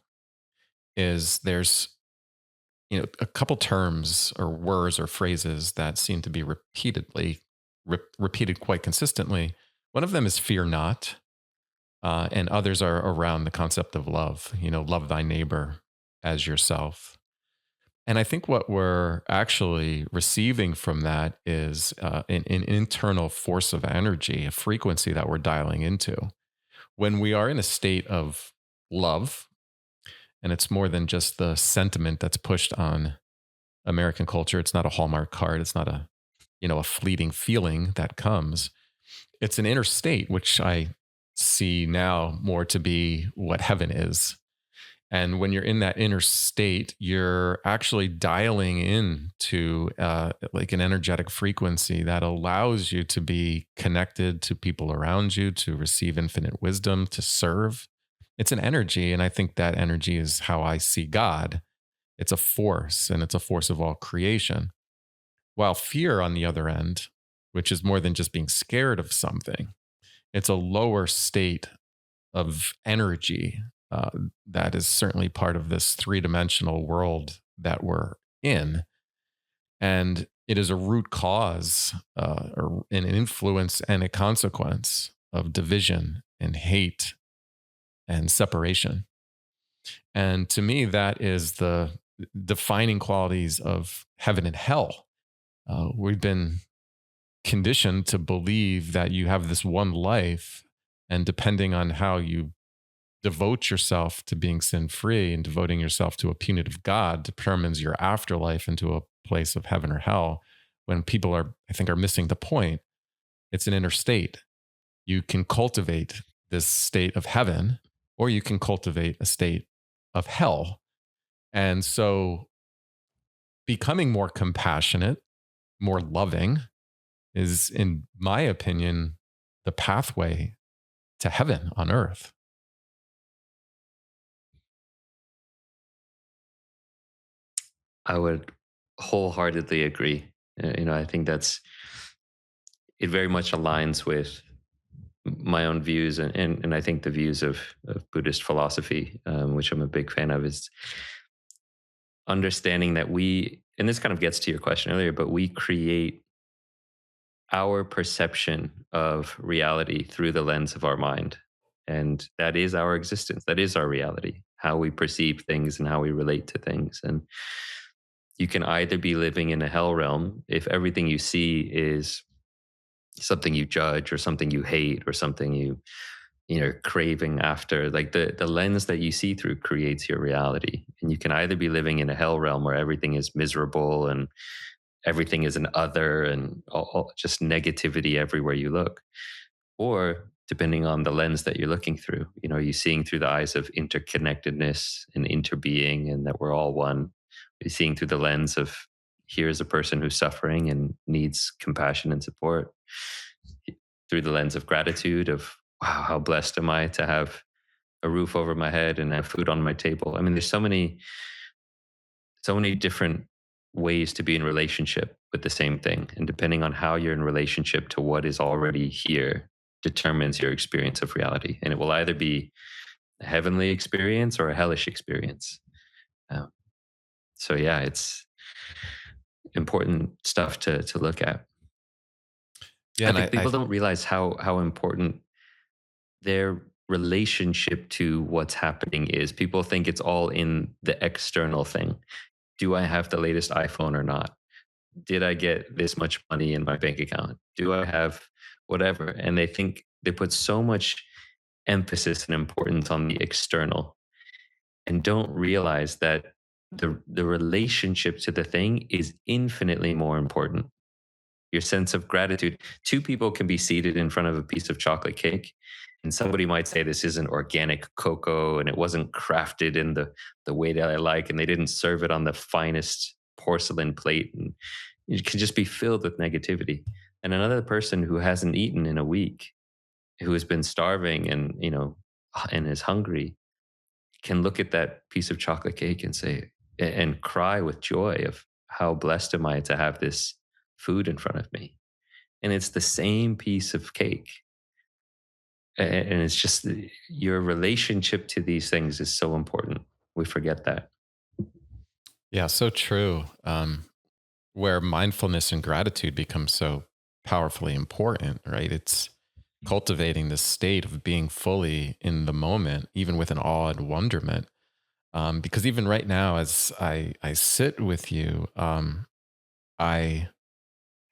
is there's, a couple terms or words or phrases that seem to be repeated quite consistently. One of them is fear not, and others are around the concept of love, love thy neighbor as yourself. And I think what we're actually receiving from that is an internal force of energy, a frequency that we're dialing into. When we are in a state of love, and it's more than just the sentiment that's pushed on American culture. It's not a Hallmark card. It's not a fleeting feeling that comes. It's an inner state, which I see now more to be what heaven is. And when you're in that inner state, you're actually dialing in to like an energetic frequency that allows you to be connected to people around you, to receive infinite wisdom, to serve. It's an energy. And I think that energy is how I see God. It's a force, and it's a force of all creation. While fear, on the other end, which is more than just being scared of something, it's a lower state of energy that is certainly part of this three-dimensional world that we're in. And it is a root cause, or an influence and a consequence of division and hate and separation. And to me, that is the defining qualities of heaven and hell. We've been conditioned to believe that you have this one life, and depending on how you devote yourself to being sin free and devoting yourself to a punitive God determines your afterlife into a place of heaven or hell. When people I think, are missing the point. It's an inner state. You can cultivate this state of heaven, or you can cultivate a state of hell. And so becoming more compassionate, more loving is, in my opinion, the pathway to heaven on earth. I would wholeheartedly agree. I think it very much aligns with my own views, and I think the views of Buddhist philosophy, which I'm a big fan of, is understanding that and this kind of gets to your question earlier, but we create our perception of reality through the lens of our mind. And that is our existence. That is our reality, how we perceive things and how we relate to things. And you can either be living in a hell realm if everything you see is something you judge or something you hate or something craving after. Like the lens that you see through creates your reality. And you can either be living in a hell realm where everything is miserable and everything is an other and just negativity everywhere you look. Or depending on the lens that you're looking through, are you seeing through the eyes of interconnectedness and interbeing and that we're all one? Are you seeing through the lens of here's a person who's suffering and needs compassion and support? Through the lens of gratitude of, wow, how blessed am I to have a roof over my head and have food on my table? I mean, there's so many different ways to be in relationship with the same thing. And depending on how you're in relationship to what is already here determines your experience of reality. And it will either be a heavenly experience or a hellish experience. Um, so yeah, it's important stuff to look at. Yeah. I And think I people don't realize how important their relationship to what's happening is. People think it's all in the external thing. Do I have the latest iPhone or not? Did I get this much money in my bank account? Do I have whatever? And they think they put so much emphasis and importance on the external and don't realize that the relationship to the thing is infinitely more important. Your sense of gratitude. Two people can be seated in front of a piece of chocolate cake, and somebody might say this isn't organic cocoa and it wasn't crafted in the way that I like, and they didn't serve it on the finest porcelain plate, and it can just be filled with negativity. And another person who hasn't eaten in a week, who has been starving and is hungry, can look at that piece of chocolate cake and say and cry with joy of how blessed am I to have this food in front of me. And it's the same piece of cake. And it's just your relationship to these things is so important. We forget that. Yeah, so true. Where mindfulness and gratitude become so powerfully important, right? It's cultivating this state of being fully in the moment, even with an awe and wonderment. Because even right now, as I sit with you, I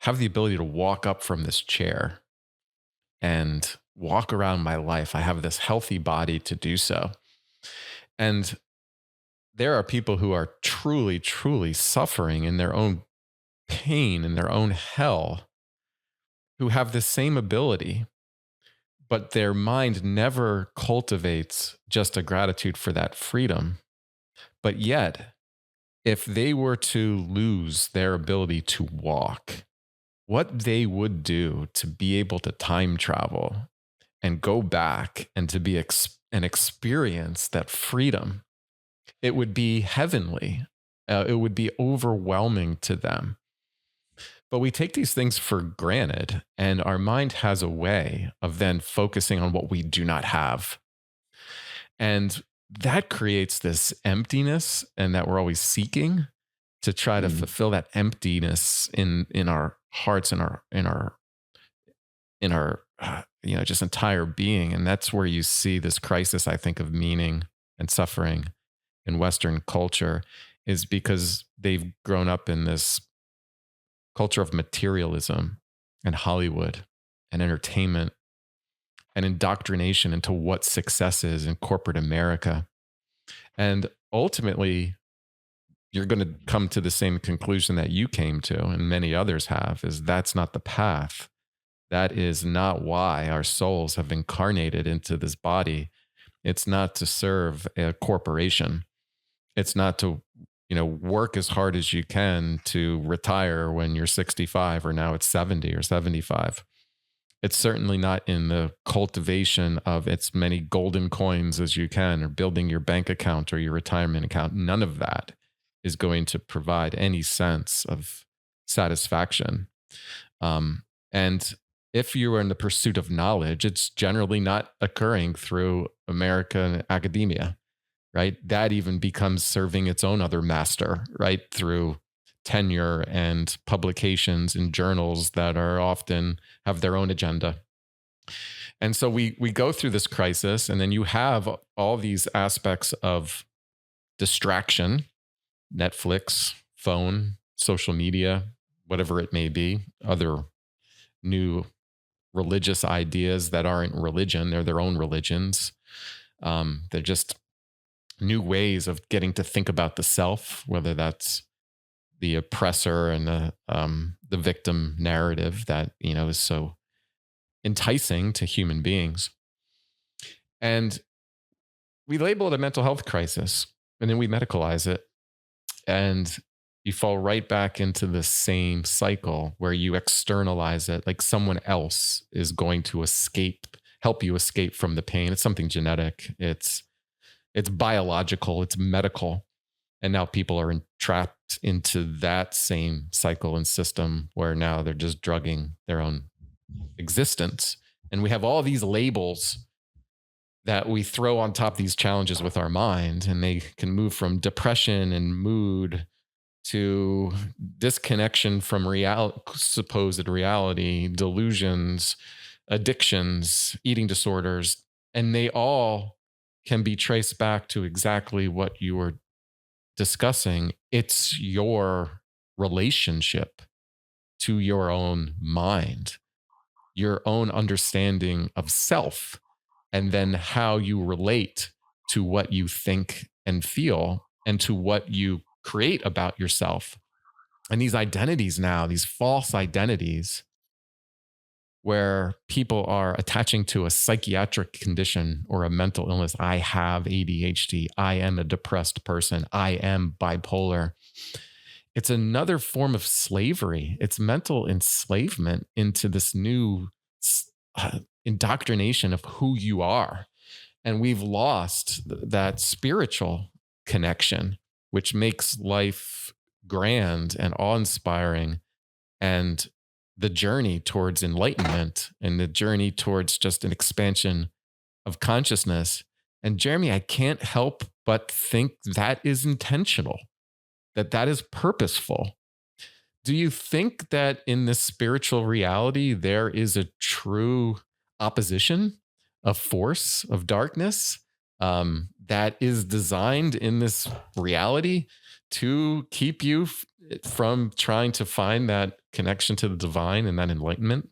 have the ability to walk up from this chair and walk around my life. I have this healthy body to do so. And there are people who are truly, truly suffering in their own pain, in their own hell, who have the same ability, but their mind never cultivates just a gratitude for that freedom. But yet, if they were to lose their ability to walk, what they would do to be able to time travel and go back and to be and experience that freedom, it would be heavenly. It would be overwhelming to them. But we take these things for granted, and our mind has a way of then focusing on what we do not have. And that creates this emptiness, and that we're always seeking to try to Mm. fulfill that emptiness in our hearts and in our just entire being. And that's where you see this crisis, I think, of meaning and suffering in Western culture, is because they've grown up in this culture of materialism and Hollywood and entertainment and indoctrination into what success is in corporate America. And ultimately, you're going to come to the same conclusion that you came to and many others have, is that's not the path. That is not why our souls have incarnated into this body. It's not to serve a corporation. It's not to, work as hard as you can to retire when you're 65 or now it's 70 or 75. It's certainly not in the cultivation of as many golden coins as you can or building your bank account or your retirement account. None of that is going to provide any sense of satisfaction. And if you are in the pursuit of knowledge, it's generally not occurring through American academia, right? That even becomes serving its own other master, right? Through tenure and publications in journals that are often have their own agenda. And so we go through this crisis, and then you have all these aspects of distraction, Netflix, phone, social media, whatever it may be, other new religious ideas that aren't religion, they're their own religions. They're just new ways of getting to think about the self, whether that's the oppressor and the victim narrative that is so enticing to human beings. And we label it a mental health crisis, and then we medicalize it, and you fall right back into the same cycle where you externalize it like someone else is going to help you escape from the pain. It's something genetic. It's biological. It's medical. And now people are trapped into that same cycle and system where now they're just drugging their own existence. And we have all these labels that we throw on top of these challenges with our mind, and they can move from depression and mood to disconnection from supposed reality, delusions, addictions, eating disorders, and they all can be traced back to exactly what you were discussing. It's your relationship to your own mind, your own understanding of self, and then how you relate to what you think and feel and to what you create about yourself. And these identities now, these false identities, where people are attaching to a psychiatric condition or a mental illness. I have ADHD. I am a depressed person. I am bipolar. It's another form of slavery. It's mental enslavement into this new indoctrination of who you are. And we've lost that spiritual connection, which makes life grand and awe inspiring. And the journey towards enlightenment and the journey towards just an expansion of consciousness. And Jeremy, I can't help but think that is intentional, that is purposeful. Do you think that in this spiritual reality, there is a true opposition, a force of darkness that is designed in this reality to keep you from trying to find that connection to the divine and that enlightenment?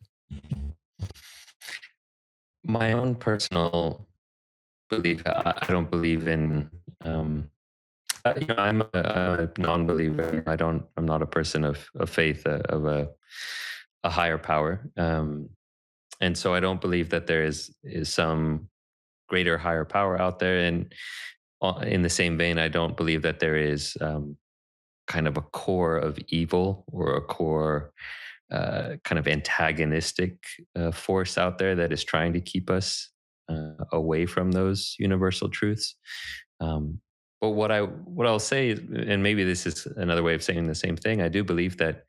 My own personal belief, I don't believe in, I'm a non-believer. I'm not a person of faith, of a higher power. And so I don't believe that there is some greater, higher power out there. And in the same vein, I don't believe that there is kind of a core of evil or a core kind of antagonistic force out there that is trying to keep us away from those universal truths. But what I'll say, and maybe this is another way of saying the same thing, I do believe that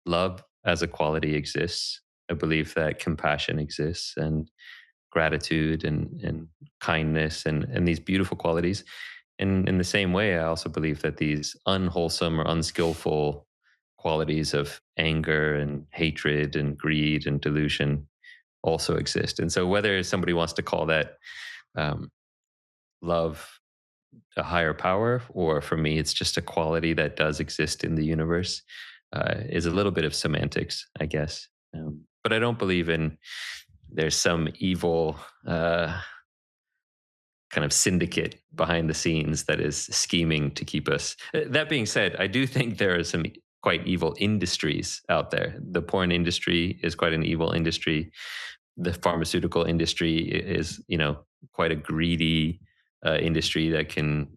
love as a quality exists. I believe that compassion exists, and gratitude and kindness and these beautiful qualities. And in the same way, I also believe that these unwholesome or unskillful qualities of anger and hatred and greed and delusion also exist. And so, whether somebody wants to call that um, love a higher power, or for me, it's just a quality that does exist in the universe, is a little bit of semantics, I guess. But I don't believe in there's some evil kind of syndicate behind the scenes that is scheming to keep us. That being said, I do think there are some quite evil industries out there. The porn industry is quite an evil industry. The pharmaceutical industry is, quite a greedy industry that can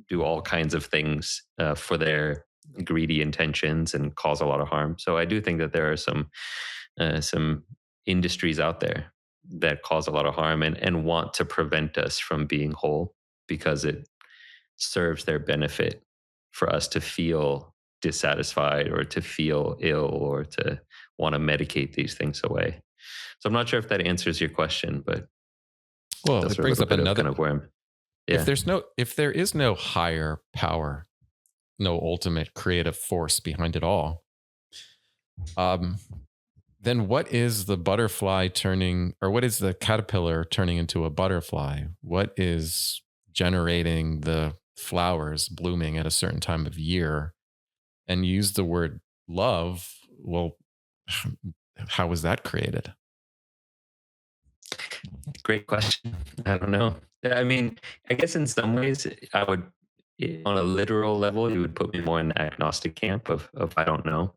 do all kinds of things for their greedy intentions and cause a lot of harm. So I do think that there are some industries out there that cause a lot of harm and want to prevent us from being whole because it serves their benefit for us to feel dissatisfied or to feel ill or to want to medicate these things away. So I'm not sure if that answers your question, but Well, those it are a brings little up bit of another. kind of where I'm. If Yeah. there is no higher power, no ultimate creative force behind it all, um, then what is the butterfly turning, or what is the caterpillar turning into a butterfly? What is generating the flowers blooming at a certain time of year? And use the word love. Well, how was that created? Great question. I don't know. I mean, I guess in some ways I would On a literal level, you would put me more in the agnostic camp of I don't know.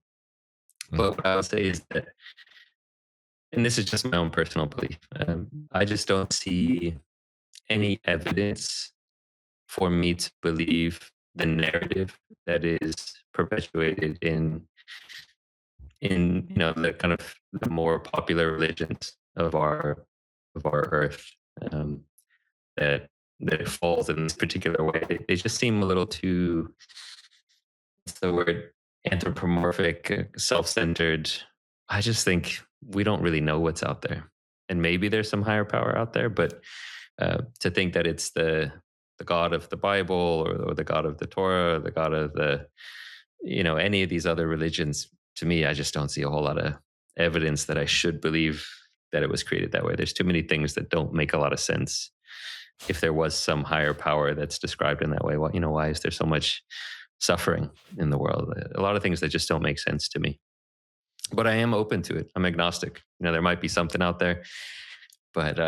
Mm. But what I would say is that, and this is just my own personal belief, I just don't see any evidence for me to believe the narrative that is perpetuated in the kind of the more popular religions of our earth, um, that it falls in this particular way. They just seem a little too, what's the word, anthropomorphic, self-centered. I just think we don't really know what's out there, and maybe there's some higher power out there, but to think that it's the God of the Bible, or the God of the Torah, or the God of the, any of these other religions, to me, I just don't see a whole lot of evidence that I should believe that it was created that way. There's too many things that don't make a lot of sense. If there was some higher power that's described in that way, why is there so much suffering in the world? A lot of things that just don't make sense to me. But I am open to it. I'm agnostic. There might be something out there, but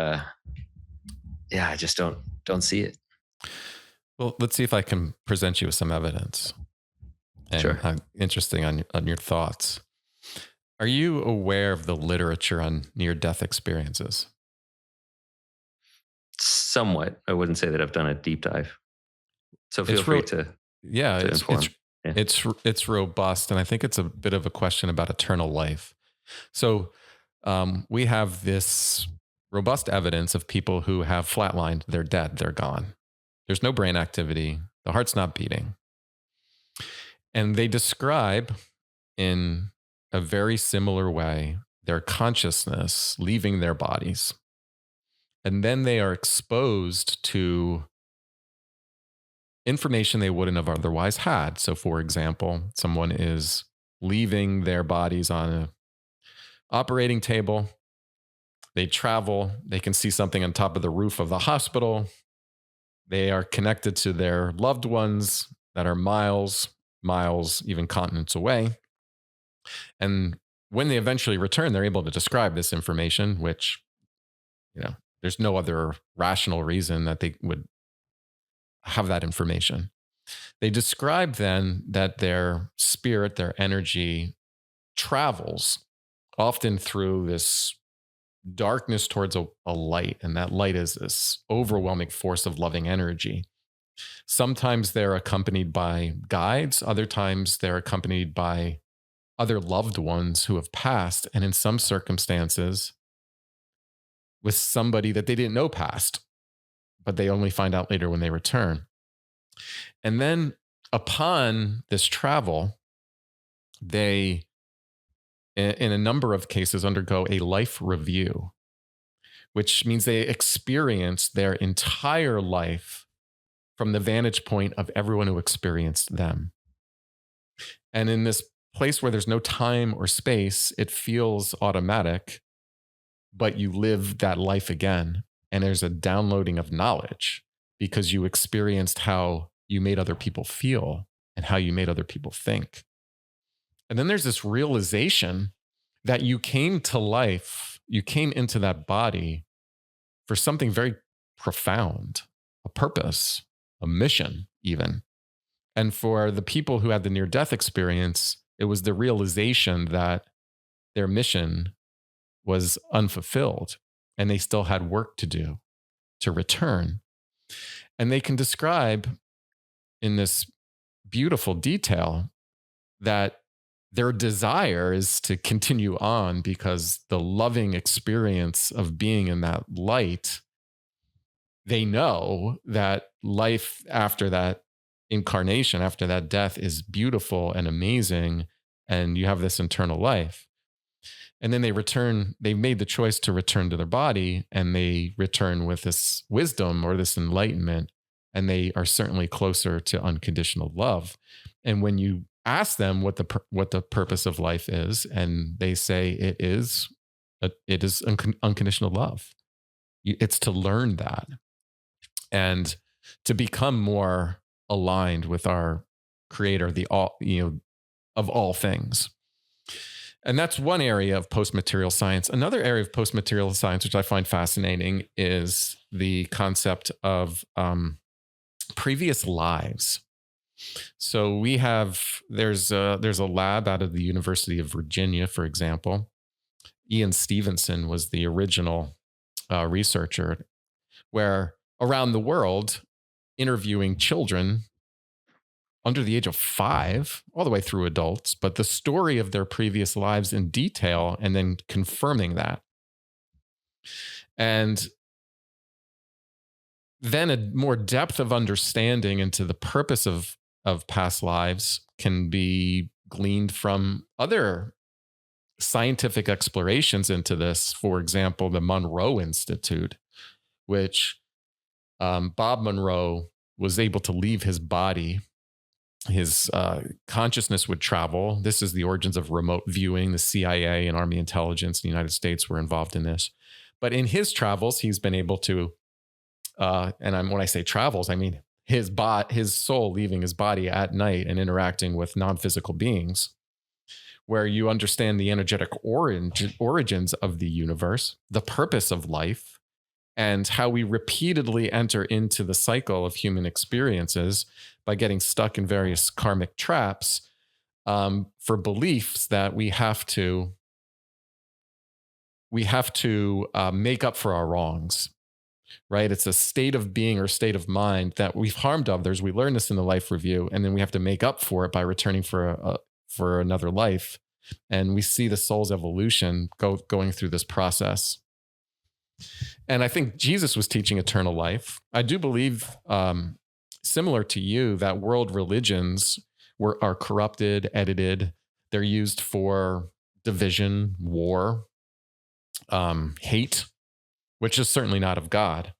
yeah, I just don't see it. Well, let's see if I can present you with some evidence. And Sure. how interesting on your thoughts. Are you aware of the literature on near-death experiences? Somewhat. I wouldn't say that I've done a deep dive. So feel It's free real, to yeah. inform. Yeah. It's robust, and I think it's a bit of a question about eternal life. So we have this robust evidence of people who have flatlined. They're dead. They're gone. There's no brain activity. The heart's not beating. And they describe in a very similar way their consciousness leaving their bodies. And then they are exposed to information they wouldn't have otherwise had. So, for example, someone is leaving their bodies on an operating table. They travel, they can see something on top of the roof of the hospital. They are connected to their loved ones that are miles, even continents away. And when they eventually return, they're able to describe this information, which, there's no other rational reason that they would have that information. They describe then that their spirit, their energy travels often through this darkness towards a light. And that light is this overwhelming force of loving energy. Sometimes they're accompanied by guides, other times they're accompanied by other loved ones who have passed, and in some circumstances, with somebody that they didn't know passed, but they only find out later when they return. And then upon this travel, they, in a number of cases, undergo a life review, which means they experience their entire life from the vantage point of everyone who experienced them. And in this place where there's no time or space, it feels automatic, but you live that life again. And there's a downloading of knowledge because you experienced how you made other people feel and how you made other people think. And then there's this realization that you came to life, you came into that body for something very profound, a purpose, a mission, even. And for the people who had the near death experience, it was the realization that their mission was unfulfilled and they still had work to do to return. And they can describe in this beautiful detail that their desire is to continue on because the loving experience of being in that light, they know that life after that incarnation, after that death, is beautiful and amazing, and you have this eternal life. And then they return, they've made the choice to return to their body, and they return with this wisdom or this enlightenment, and they are certainly closer to unconditional love. And when you ask them what the purpose of life is, and they say it is unconditional love. It's to learn that and to become more aligned with our creator, the all, of all things. And that's one area of post-material science. Another area of post-material science, which I find fascinating, is the concept of previous lives. So there's a lab out of the University of Virginia, for example. Ian Stevenson was the original researcher, where around the world, interviewing children under the age of 5, all the way through adults, but the story of their previous lives in detail, and then confirming that. And then a more depth of understanding into the purpose of past lives can be gleaned from other scientific explorations into this. For example, the Monroe Institute, which Bob Monroe was able to leave his body. His consciousness would travel. This is the origins of remote viewing. The CIA and Army intelligence in the United States were involved in this. But in his travels, he's been able to, when I say travels, I mean his soul leaving his body at night and interacting with non-physical beings, where you understand the energetic origins of the universe, the purpose of life, and how we repeatedly enter into the cycle of human experiences by getting stuck in various karmic traps for beliefs that we have to make up for our wrongs, right? It's a state of being or state of mind that we've harmed others. We learn this in the life review, and then we have to make up for it by returning for another life. And we see the soul's evolution going through this process. And I think Jesus was teaching eternal life. I do believe, similar to you, that world religions are corrupted, edited. They're used for division, war, hate, which is certainly not of God.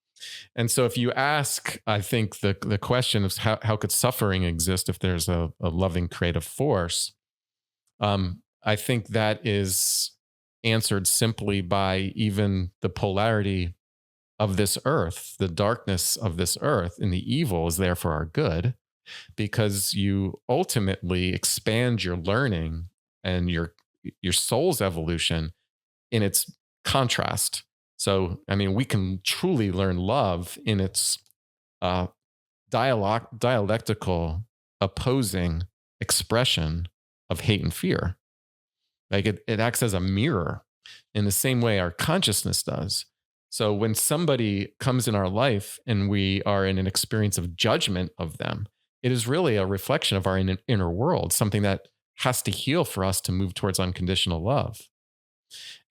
And so if you ask, I think the question is how could suffering exist if there's a loving creative force? I think that is answered simply by even the polarity of this earth, the darkness of this earth, and the evil is there for our good, because you ultimately expand your learning and your soul's evolution in its contrast. So, I mean, we can truly learn love in its dialectical opposing expression of hate and fear. Like it acts as a mirror in the same way our consciousness does. So when somebody comes in our life and we are in an experience of judgment of them, it is really a reflection of our inner world, something that has to heal for us to move towards unconditional love.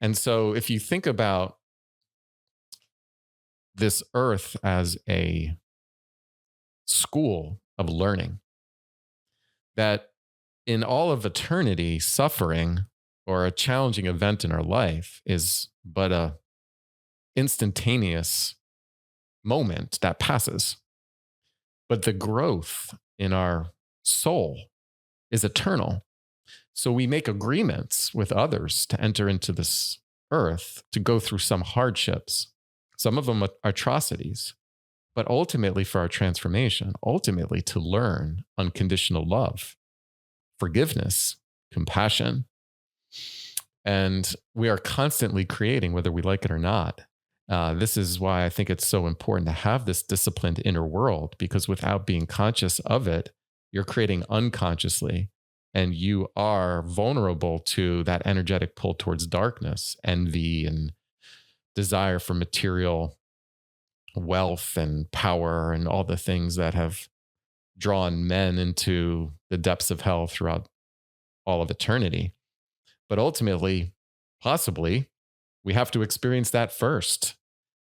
And so if you think about this earth as a school of learning, that in all of eternity, suffering or a challenging event in our life is but a instantaneous moment that passes. But the growth in our soul is eternal. So we make agreements with others to enter into this earth, to go through some hardships, some of them atrocities, but ultimately for our transformation, ultimately to learn unconditional love, forgiveness, compassion. And we are constantly creating, whether we like it or not. This is why I think it's so important to have this disciplined inner world, because without being conscious of it, you're creating unconsciously, and you are vulnerable to that energetic pull towards darkness, envy, and desire for material wealth and power and all the things that have drawn men into the depths of hell throughout all of eternity. But ultimately, possibly, we have to experience that first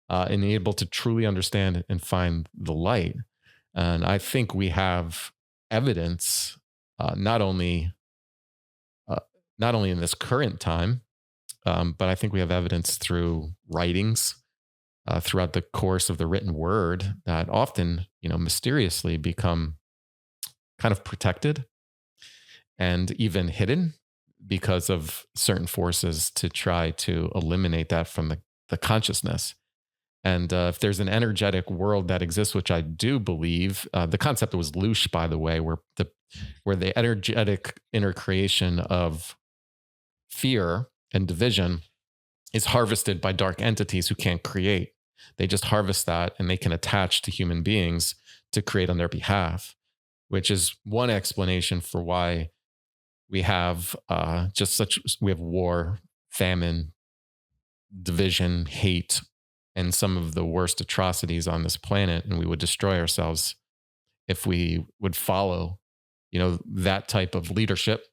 and be able to truly understand and find the light. And I think we have evidence, not only in this current time, but I think we have evidence through writings throughout the course of the written word that often, mysteriously become kind of protected and even hidden because of certain forces to try to eliminate that from the consciousness. And if there's an energetic world that exists, which I do believe, the concept was Lush, by the way, where the energetic inner creation of fear and division is harvested by dark entities who can't create. They just harvest that, and they can attach to human beings to create on their behalf. which is one explanation for why we have we have war, famine, division, hate, and some of the worst atrocities on this planet, and we would destroy ourselves if we would follow, that type of leadership,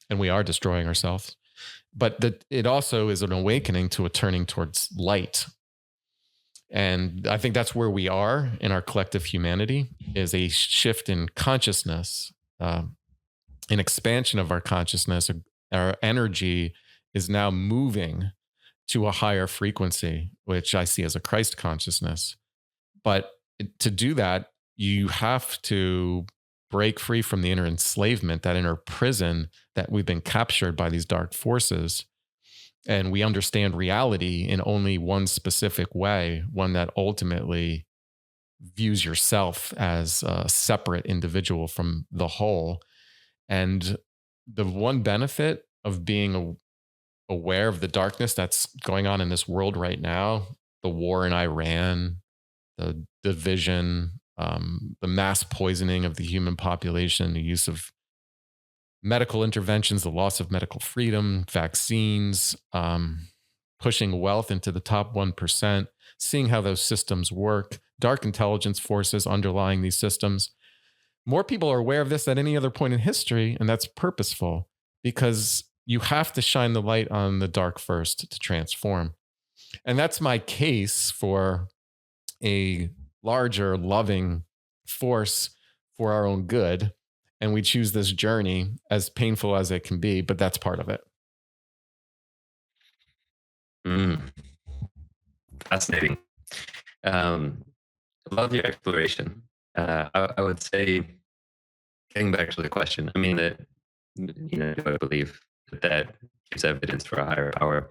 and we are destroying ourselves. But it also is an awakening to a turning towards light. And I think that's where we are in our collective humanity, is a shift in consciousness, an expansion of our consciousness. Our energy is now moving to a higher frequency, which I see as a Christ consciousness. But to do that, you have to break free from the inner enslavement, that inner prison that we've been captured by these dark forces. And we understand reality in only one specific way, one that ultimately views yourself as a separate individual from the whole. And the one benefit of being aware of the darkness that's going on in this world right now, the war in Iran, the division, the mass poisoning of the human population, the use of medical interventions, the loss of medical freedom, vaccines, pushing wealth into the top 1%, seeing how those systems work, dark intelligence forces underlying these systems. More people are aware of this than any other point in history, and that's purposeful, because you have to shine the light on the dark first to transform. And that's my case for a larger, loving force for our own good. And we choose this journey, as painful as it can be, but that's part of it. Mm, fascinating. I love your exploration. I would say, getting back to the question, I mean, that, do I believe that gives evidence for a higher power?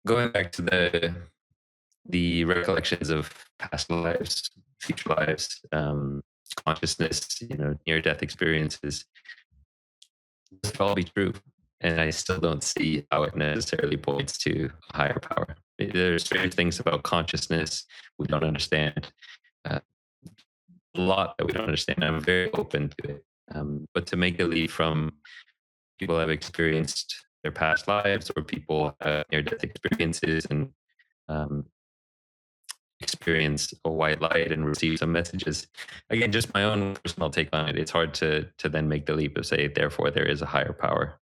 Going back to the recollections of past lives, future lives, consciousness, near death experiences, this could all be true. And I still don't see how it necessarily points to a higher power. There's strange things about consciousness we don't understand. Uh, a lot that we don't understand. I'm very open to it. But to make a leap from people have experienced their past lives, or people near death experiences, and um, experience a white light and receive some messages. Again, just my own personal take on it. It's hard to then make the leap of say, therefore, there is a higher power.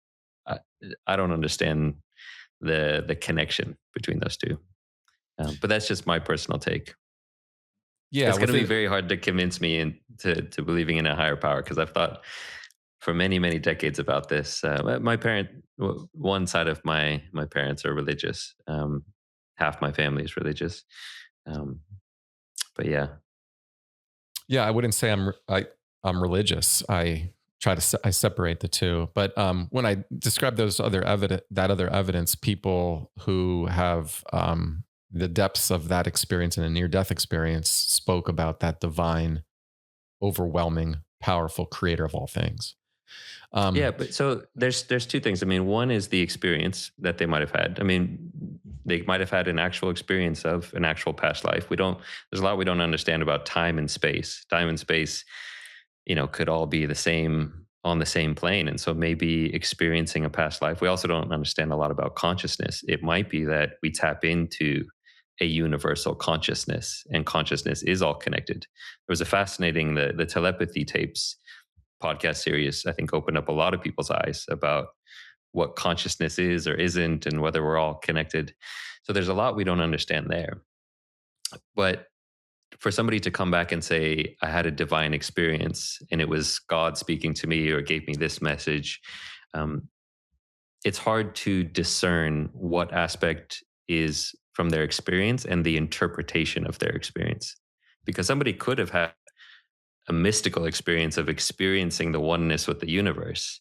I, I don't understand the connection between those two. But that's just my personal take. Yeah, It's going to be very hard to convince me into believing in a higher power, because I've thought for many, many decades about this. One side of my parents are religious. Half my family is religious. Um, but yeah. Yeah, I wouldn't say I'm religious. I separate the two. But when I describe that other evidence, people who have the depths of that experience in a near death experience spoke about that divine, overwhelming, powerful creator of all things. Yeah, but so there's two things. I mean, one is the experience that they might have had. I mean, they might have had an actual experience of an actual past life. There's a lot we don't understand about time and space. Time and space, could all be the same, on the same plane. And so maybe experiencing a past life. We also don't understand a lot about consciousness. It might be that we tap into a universal consciousness, and consciousness is all connected. There was a fascinating, the telepathy tapes podcast series, I think, opened up a lot of people's eyes about what consciousness is or isn't, and whether we're all connected. So there's a lot we don't understand there. But for somebody to come back and say, I had a divine experience and it was God speaking to me or gave me this message, it's hard to discern what aspect is from their experience and the interpretation of their experience. Because somebody could have had a mystical experience of experiencing the oneness with the universe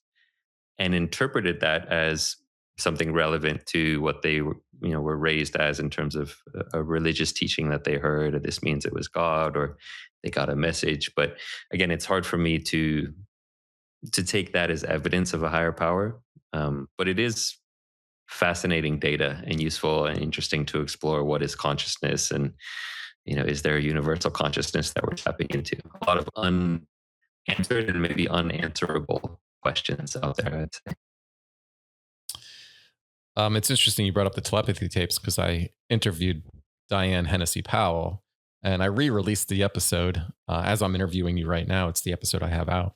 and interpreted that as something relevant to what they were raised as, in terms of a religious teaching that they heard, or this means it was God, or they got a message. But again, it's hard for me to take that as evidence of a higher power. But it is fascinating data and useful and interesting to explore what is consciousness, and Is there a universal consciousness that we're tapping into? A lot of unanswered and maybe unanswerable questions out there, I'd say. It's interesting you brought up the telepathy tapes because I interviewed Diane Hennessy Powell, and I re-released the episode as I'm interviewing you right now. It's the episode I have out.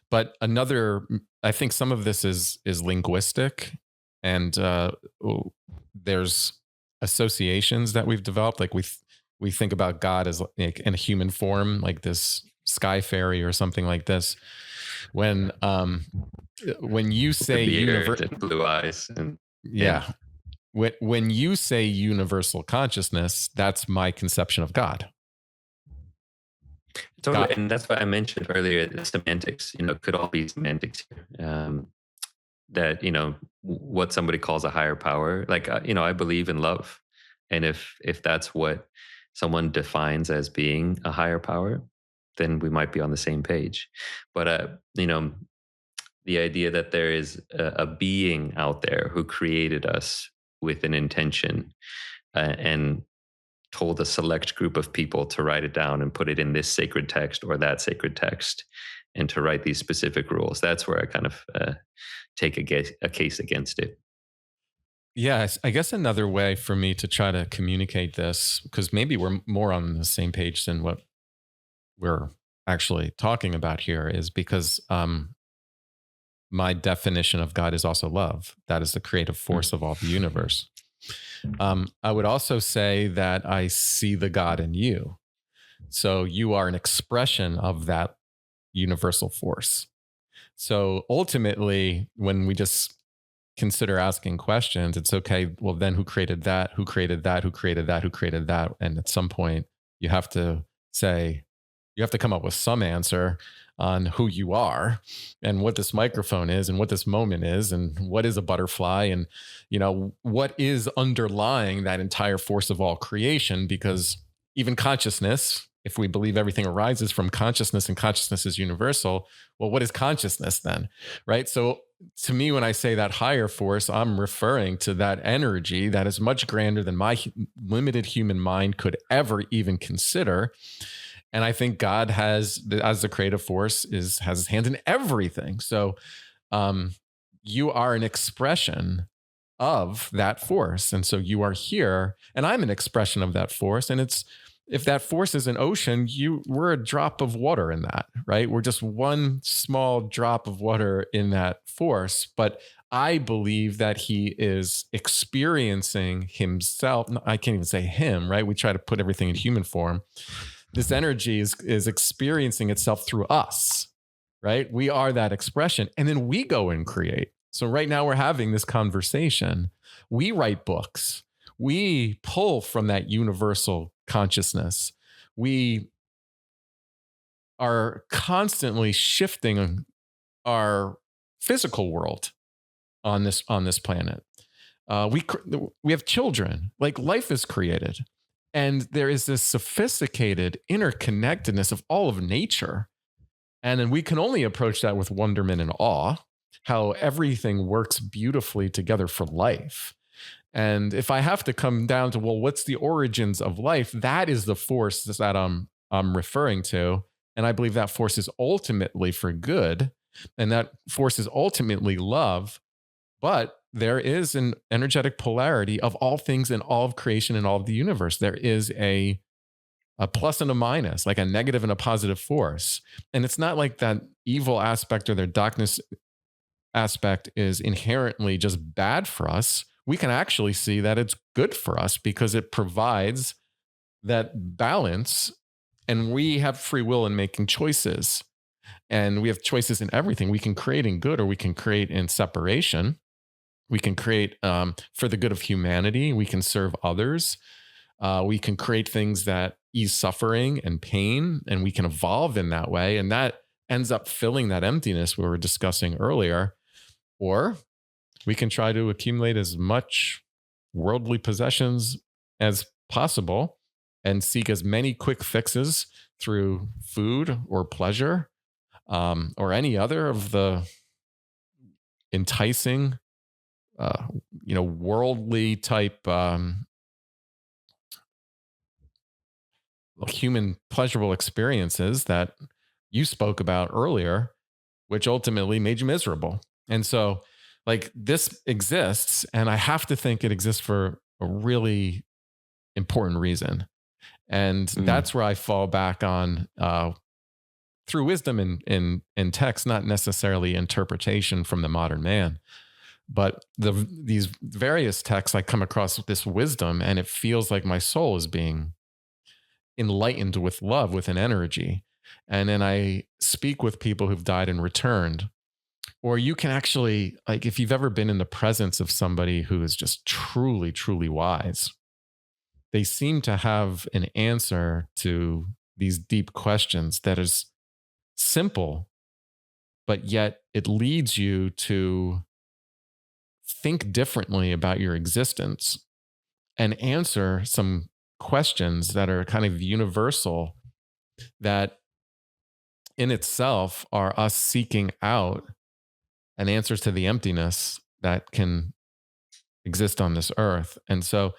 But I think some of this is linguistic, and there's associations that we've developed. Like we think about God as like in a human form, like this sky fairy or something like this. When you say The beard and blue eyes, and yeah. When you say universal consciousness, that's my conception of God. totally. And that's why I mentioned earlier the semantics. Could all be semantics here. That what somebody calls a higher power. Like I believe in love, and if that's what someone defines as being a higher power, then we might be on the same page. But the idea that there is a being out there who created us with an intention, and told a select group of people to write it down and put it in this sacred text or that sacred text, and to write these specific rules. That's where I kind of take a case against it. Yeah, I guess another way for me to try to communicate this, because maybe we're more on the same page than what we're actually talking about here, is because my definition of God is also love. That is the creative force of all the universe. I would also say that I see the God in you. So you are an expression of that universal force. So ultimately, when we just consider asking questions, it's okay, well, then who created that? Who created that? Who created that? Who created that? And at some point, you have to come up with some answer on who you are and what this microphone is and what this moment is and what is a butterfly and what is underlying that entire force of all creation. Because even consciousness, if we believe everything arises from consciousness and consciousness is universal, well, what is consciousness then? Right? So to me, when I say that higher force, I'm referring to that energy that is much grander than my limited human mind could ever even consider. And I think God has, as the creative force, has his hand in everything. So you are an expression of that force. And so you are here, and I'm an expression of that force. And if that force is an ocean, we're a drop of water in that, right? We're just one small drop of water in that force. But I believe that he is experiencing himself. I can't even say him, right? We try to put everything in human form. This energy is experiencing itself through us, right? We are that expression. And then we go and create. So right now we're having this conversation. We write books. We pull from that universal consciousness. We are constantly shifting our physical world on this planet. We have children. Like, life is created. And there is this sophisticated interconnectedness of all of nature. And then we can only approach that with wonderment and awe, how everything works beautifully together for life. And if I have to come down to, well, what's the origins of life? That is the force that I'm referring to. And I believe that force is ultimately for good. And that force is ultimately love. But there is an energetic polarity of all things in all of creation and all of the universe. There is a plus and a minus, like a negative and a positive force. And it's not like that evil aspect or their darkness aspect is inherently just bad for us. We can actually see that it's good for us because it provides that balance, and we have free will in making choices. And we have choices in everything. We can create in good, or we can create in separation. We can create for the good of humanity. We can serve others. We can create things that ease suffering and pain, and we can evolve in that way. And that ends up filling that emptiness we were discussing earlier. Or we can try to accumulate as much worldly possessions as possible and seek as many quick fixes through food or pleasure, or any other of the enticing worldly type human pleasurable experiences that you spoke about earlier, which ultimately made you miserable. And so, like, this exists, and I have to think it exists for a really important reason. And Mm. that's where I fall back on through wisdom in text, not necessarily interpretation from the modern man. But these various texts, I come across this wisdom, and it feels like my soul is being enlightened with love, with an energy. And then I speak with people who've died and returned. Or you can actually, like, if you've ever been in the presence of somebody who is just truly, truly wise, they seem to have an answer to these deep questions that is simple, but yet it leads you to think differently about your existence and answer some questions that are kind of universal, that in itself are us seeking out an answer to the emptiness that can exist on this earth. And so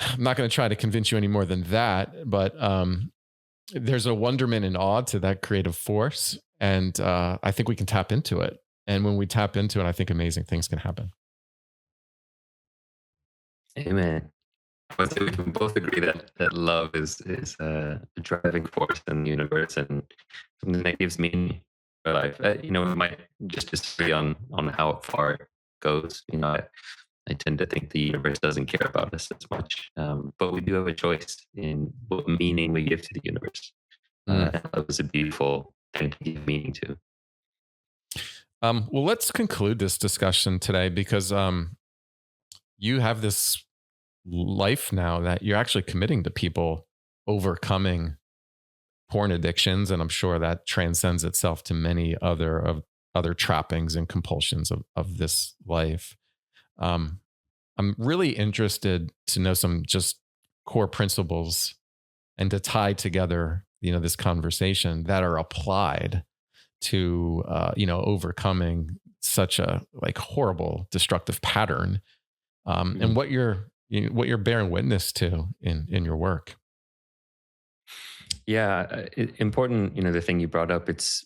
I'm not going to try to convince you any more than that, but there's a wonderment and awe to that creative force. And I think we can tap into it. And when we tap into it, I think amazing things can happen. Amen. I would say we can both agree that love is a driving force in the universe and something that gives meaning to life. We might just disagree on how far it goes. I tend to think the universe doesn't care about us as much, but we do have a choice in what meaning we give to the universe. Mm. And love is a beautiful thing to give meaning to. Well, let's conclude this discussion today because you have this life now that you're actually committing to people overcoming porn addictions, and I'm sure that transcends itself to many other trappings and compulsions of this life. Um, I'm really interested to know some just core principles and to tie together, this conversation that are applied to, overcoming such a like horrible destructive pattern, and Mm. what you're bearing witness to in your work. Yeah, important. The thing you brought up, it's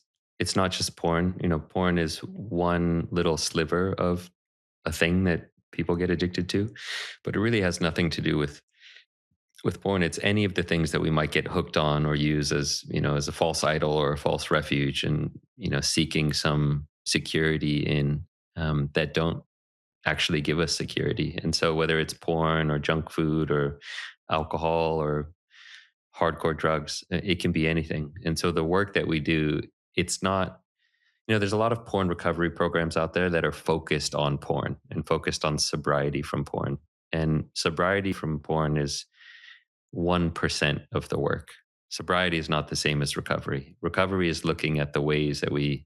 not just porn. Porn is one little sliver of a thing that people get addicted to, but it really has nothing to do with porn. It's any of the things that we might get hooked on or use as a false idol or a false refuge, and seeking some security in that don't actually give us security. And so whether it's porn or junk food or alcohol or hardcore drugs, it can be anything. And so the work that we do, it's not, there's a lot of porn recovery programs out there that are focused on porn and focused on sobriety from porn. And sobriety from porn is 1% of the work. Sobriety is not the same as recovery. Recovery is looking at the ways that we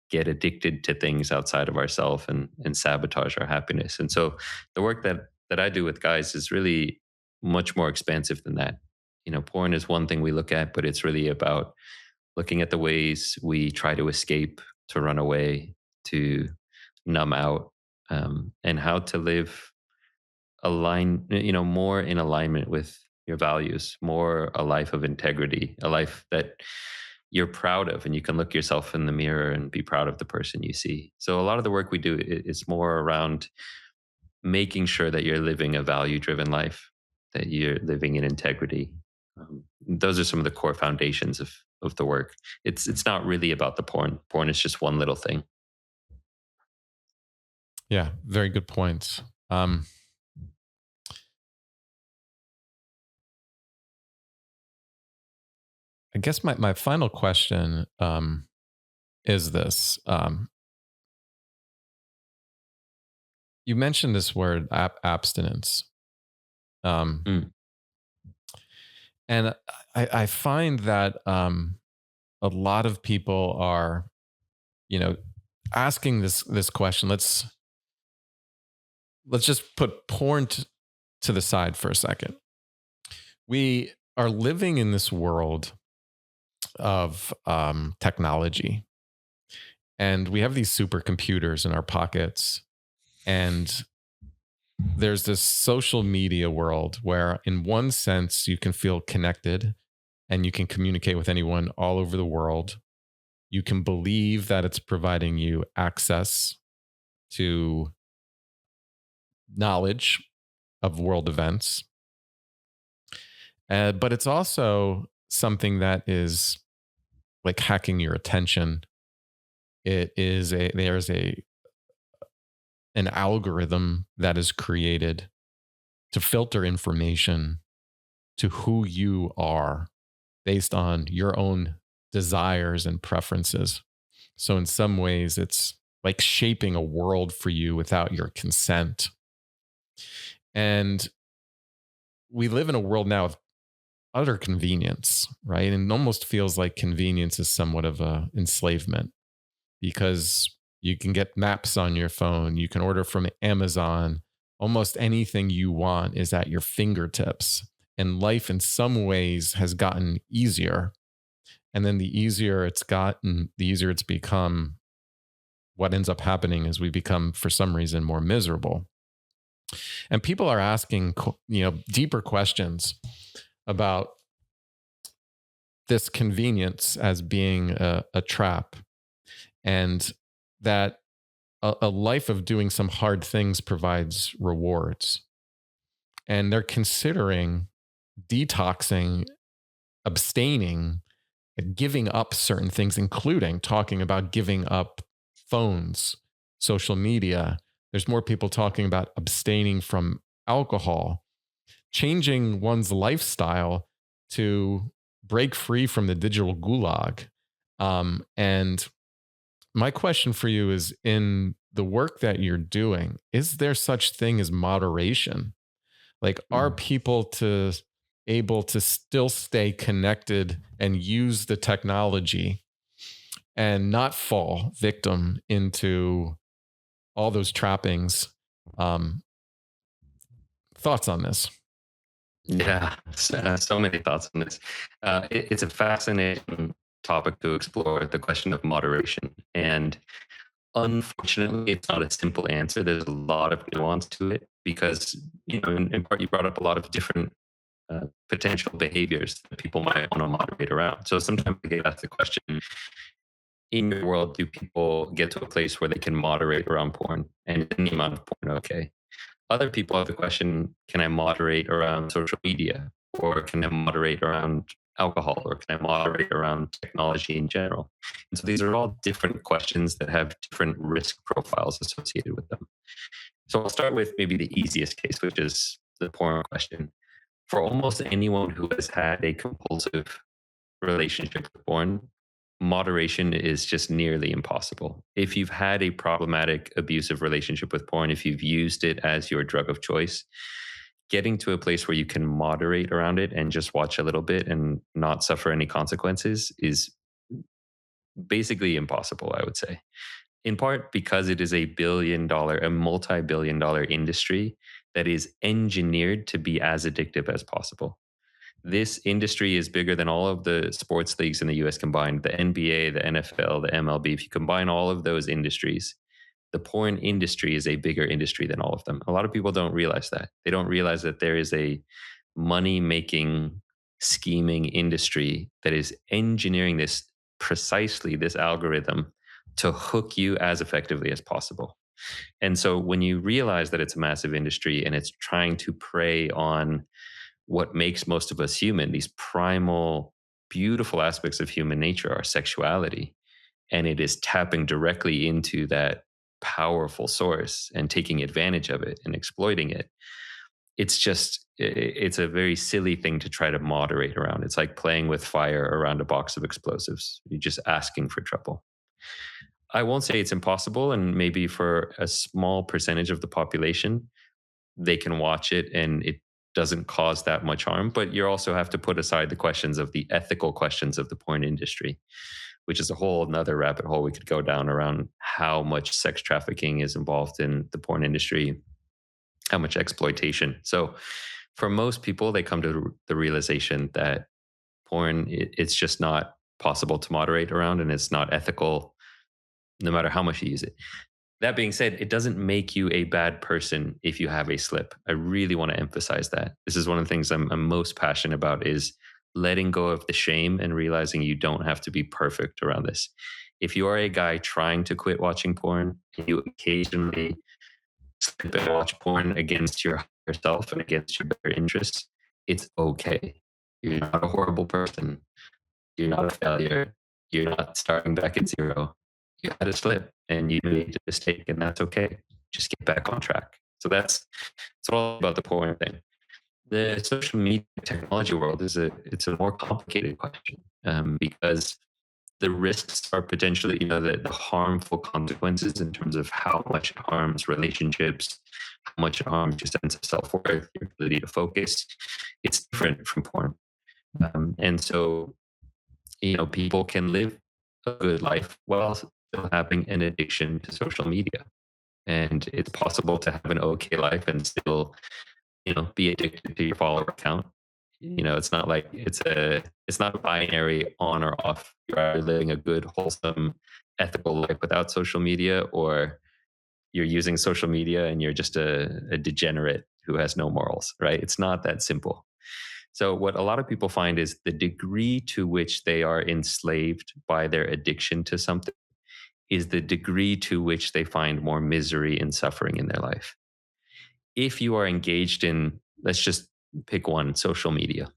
get addicted to things outside of ourselves and sabotage our happiness. And so the work that I do with guys is really much more expansive than that. Porn is one thing we look at, but it's really about looking at the ways we try to escape, to run away, to numb out, and how to live more in alignment with your values, more a life of integrity, a life that you're proud of, and you can look yourself in the mirror and be proud of the person you see. So a lot of the work we do is more around making sure that you're living a value driven life, that you're living in integrity. Those are some of the core foundations of the work. It's not really about the porn. Porn is just one little thing. Yeah, very good points. I guess my final question is this. You mentioned this word abstinence. Um, Mm. and I find that a lot of people are, you know, asking this question. Let's just put porn to the side for a second. We are living in this world of technology, and we have these supercomputers in our pockets, and there's this social media world where, in one sense, you can feel connected and you can communicate with anyone all over the world. You can believe that it's providing you access to knowledge of world events. But it's also something that is like hacking your attention. There's an algorithm that is created to filter information to who you are based on your own desires and preferences. So in some ways, it's like shaping a world for you without your consent. And we live in a world now of utter convenience, right? And it almost feels like convenience is somewhat of a enslavement because you can get maps on your phone, you can order from Amazon, almost anything you want is at your fingertips. And life in some ways has gotten easier. And then the easier it's gotten, the easier it's become. What ends up happening is we become, for some reason, more miserable. And people are asking, deeper questions about this convenience as being a trap, and that a life of doing some hard things provides rewards. And they're considering detoxing, abstaining, and giving up certain things, including talking about giving up phones, social media. There's more people talking about abstaining from alcohol, changing one's lifestyle to break free from the digital gulag. And my question for you is, in the work that you're doing, is there such thing as moderation? Like, are Mm. people to able to still stay connected and use the technology and not fall victim into all those trappings? Um, Thoughts on this? Yeah, so many thoughts on this. It's a fascinating topic to explore, the question of moderation. And unfortunately, it's not a simple answer. There's a lot of nuance to it because, in part, you brought up a lot of different potential behaviors that people might want to moderate around. So sometimes I get asked the question, in your world, do people get to a place where they can moderate around porn and any amount of porn? Okay. Other people have the question, can I moderate around social media? Or can I moderate around alcohol? Or can I moderate around technology in general? And so these are all different questions that have different risk profiles associated with them. So I'll start with maybe the easiest case, which is the porn question. For almost anyone who has had a compulsive relationship with porn, moderation is just nearly impossible. If you've had a problematic, abusive relationship with porn, if you've used it as your drug of choice, getting to a place where you can moderate around it and just watch a little bit and not suffer any consequences is basically impossible, I would say. In part because it is a multi billion dollar industry that is engineered to be as addictive as possible. This industry is bigger than all of the sports leagues in the US combined, the NBA, the NFL, the MLB. If you combine all of those industries, the porn industry is a bigger industry than all of them. A lot of people don't realize that. They don't realize that there is a money making, scheming industry that is engineering this algorithm to hook you as effectively as possible. And so when you realize that it's a massive industry and it's trying to prey on what makes most of us human, these primal, beautiful aspects of human nature, our sexuality, and it is tapping directly into that powerful source and taking advantage of it and exploiting it. It's a very silly thing to try to moderate around. It's like playing with fire around a box of explosives. You're just asking for trouble. I won't say it's impossible, and maybe for a small percentage of the population, they can watch it and it doesn't cause that much harm. But you also have to put aside the questions of the ethical questions of the porn industry, which is a whole another rabbit hole we could go down around how much sex trafficking is involved in the porn industry, how much exploitation. So for most people, they come to the realization that porn, it's just not possible to moderate around and it's not ethical no matter how much you use it. That being said, it doesn't make you a bad person if you have a slip. I really want to emphasize that. This is one of the things I'm most passionate about is letting go of the shame and realizing you don't have to be perfect around this. If you are a guy trying to quit watching porn and you occasionally slip and watch porn against your higher self and against your better interests, it's okay. You're not a horrible person. You're not a failure. You're not starting back at zero. You had a slip and you made a mistake, and that's okay. Just get back on track. So it's all about the porn thing. The social media technology world it's a more complicated question because the risks are potentially, the harmful consequences in terms of how much it harms relationships, how much it harms your sense of self worth, your ability to focus. It's different from porn, and so people can live a good life while still having an addiction to social media. And it's possible to have an okay life and still, be addicted to your follower count. It's not like it's not a binary on or off. You're either living a good, wholesome, ethical life without social media, or you're using social media and you're just a degenerate who has no morals, right? It's not that simple. So, what a lot of people find is the degree to which they are enslaved by their addiction to something is the degree to which they find more misery and suffering in their life. If you are engaged in, let's just pick one, social media,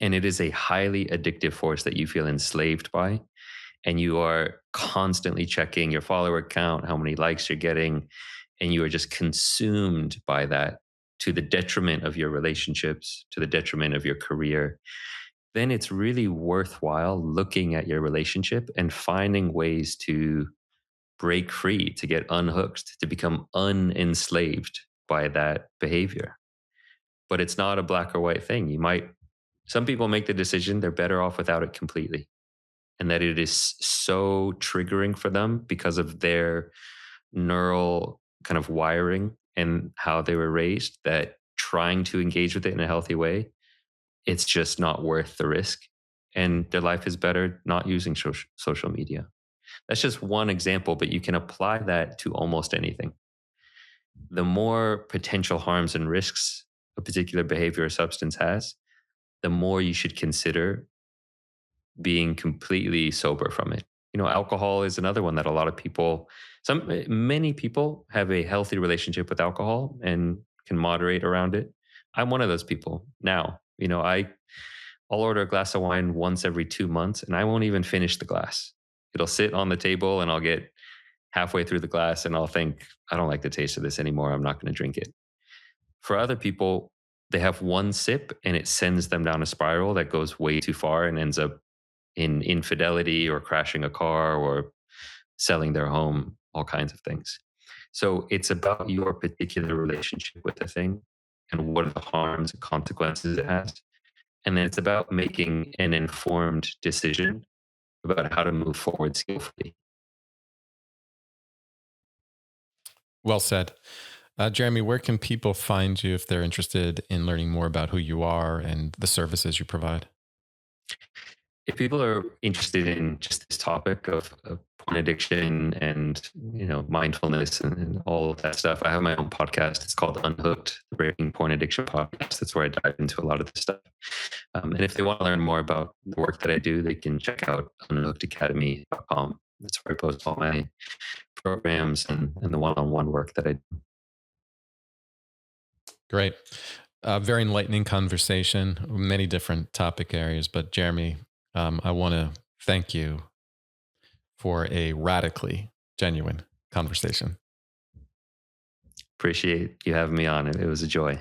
and it is a highly addictive force that you feel enslaved by, and you are constantly checking your follower count, how many likes you're getting, and you are just consumed by that to the detriment of your relationships, to the detriment of your career, then it's really worthwhile looking at your relationship and finding ways to break free, to get unhooked, to become unenslaved by that behavior. But it's not a black or white thing. Some people make the decision they're better off without it completely, and that it is so triggering for them because of their neural kind of wiring and how they were raised that trying to engage with it in a healthy way, it's just not worth the risk. And their life is better not using social media. That's just one example, but you can apply that to almost anything. The more potential harms and risks a particular behavior or substance has, the more you should consider being completely sober from it. Alcohol is another one that a lot of people, many people have a healthy relationship with alcohol and can moderate around it. I'm one of those people now. I'll order a glass of wine once every 2 months and I won't even finish the glass. It'll sit on the table and I'll get halfway through the glass and I'll think, I don't like the taste of this anymore. I'm not going to drink it. For other people, they have one sip and it sends them down a spiral that goes way too far and ends up in infidelity or crashing a car or selling their home, all kinds of things. So it's about your particular relationship with the thing and what are the harms and consequences it has. And then it's about making an informed decision about how to move forward skillfully. Well said. Jeremy, where can people find you if they're interested in learning more about who you are and the services you provide? If people are interested in just this topic of porn addiction and mindfulness and all of that stuff, I have my own podcast. It's called Unhooked, the Breaking Porn Addiction Podcast. That's where I dive into a lot of this stuff. And if they want to learn more about the work that I do, they can check out unhookedacademy.com. That's where I post all my programs and the one-on-one work that I do. Great. Very enlightening conversation, many different topic areas. But Jeremy, I want to thank you for a radically genuine conversation. Appreciate you having me on. It was a joy.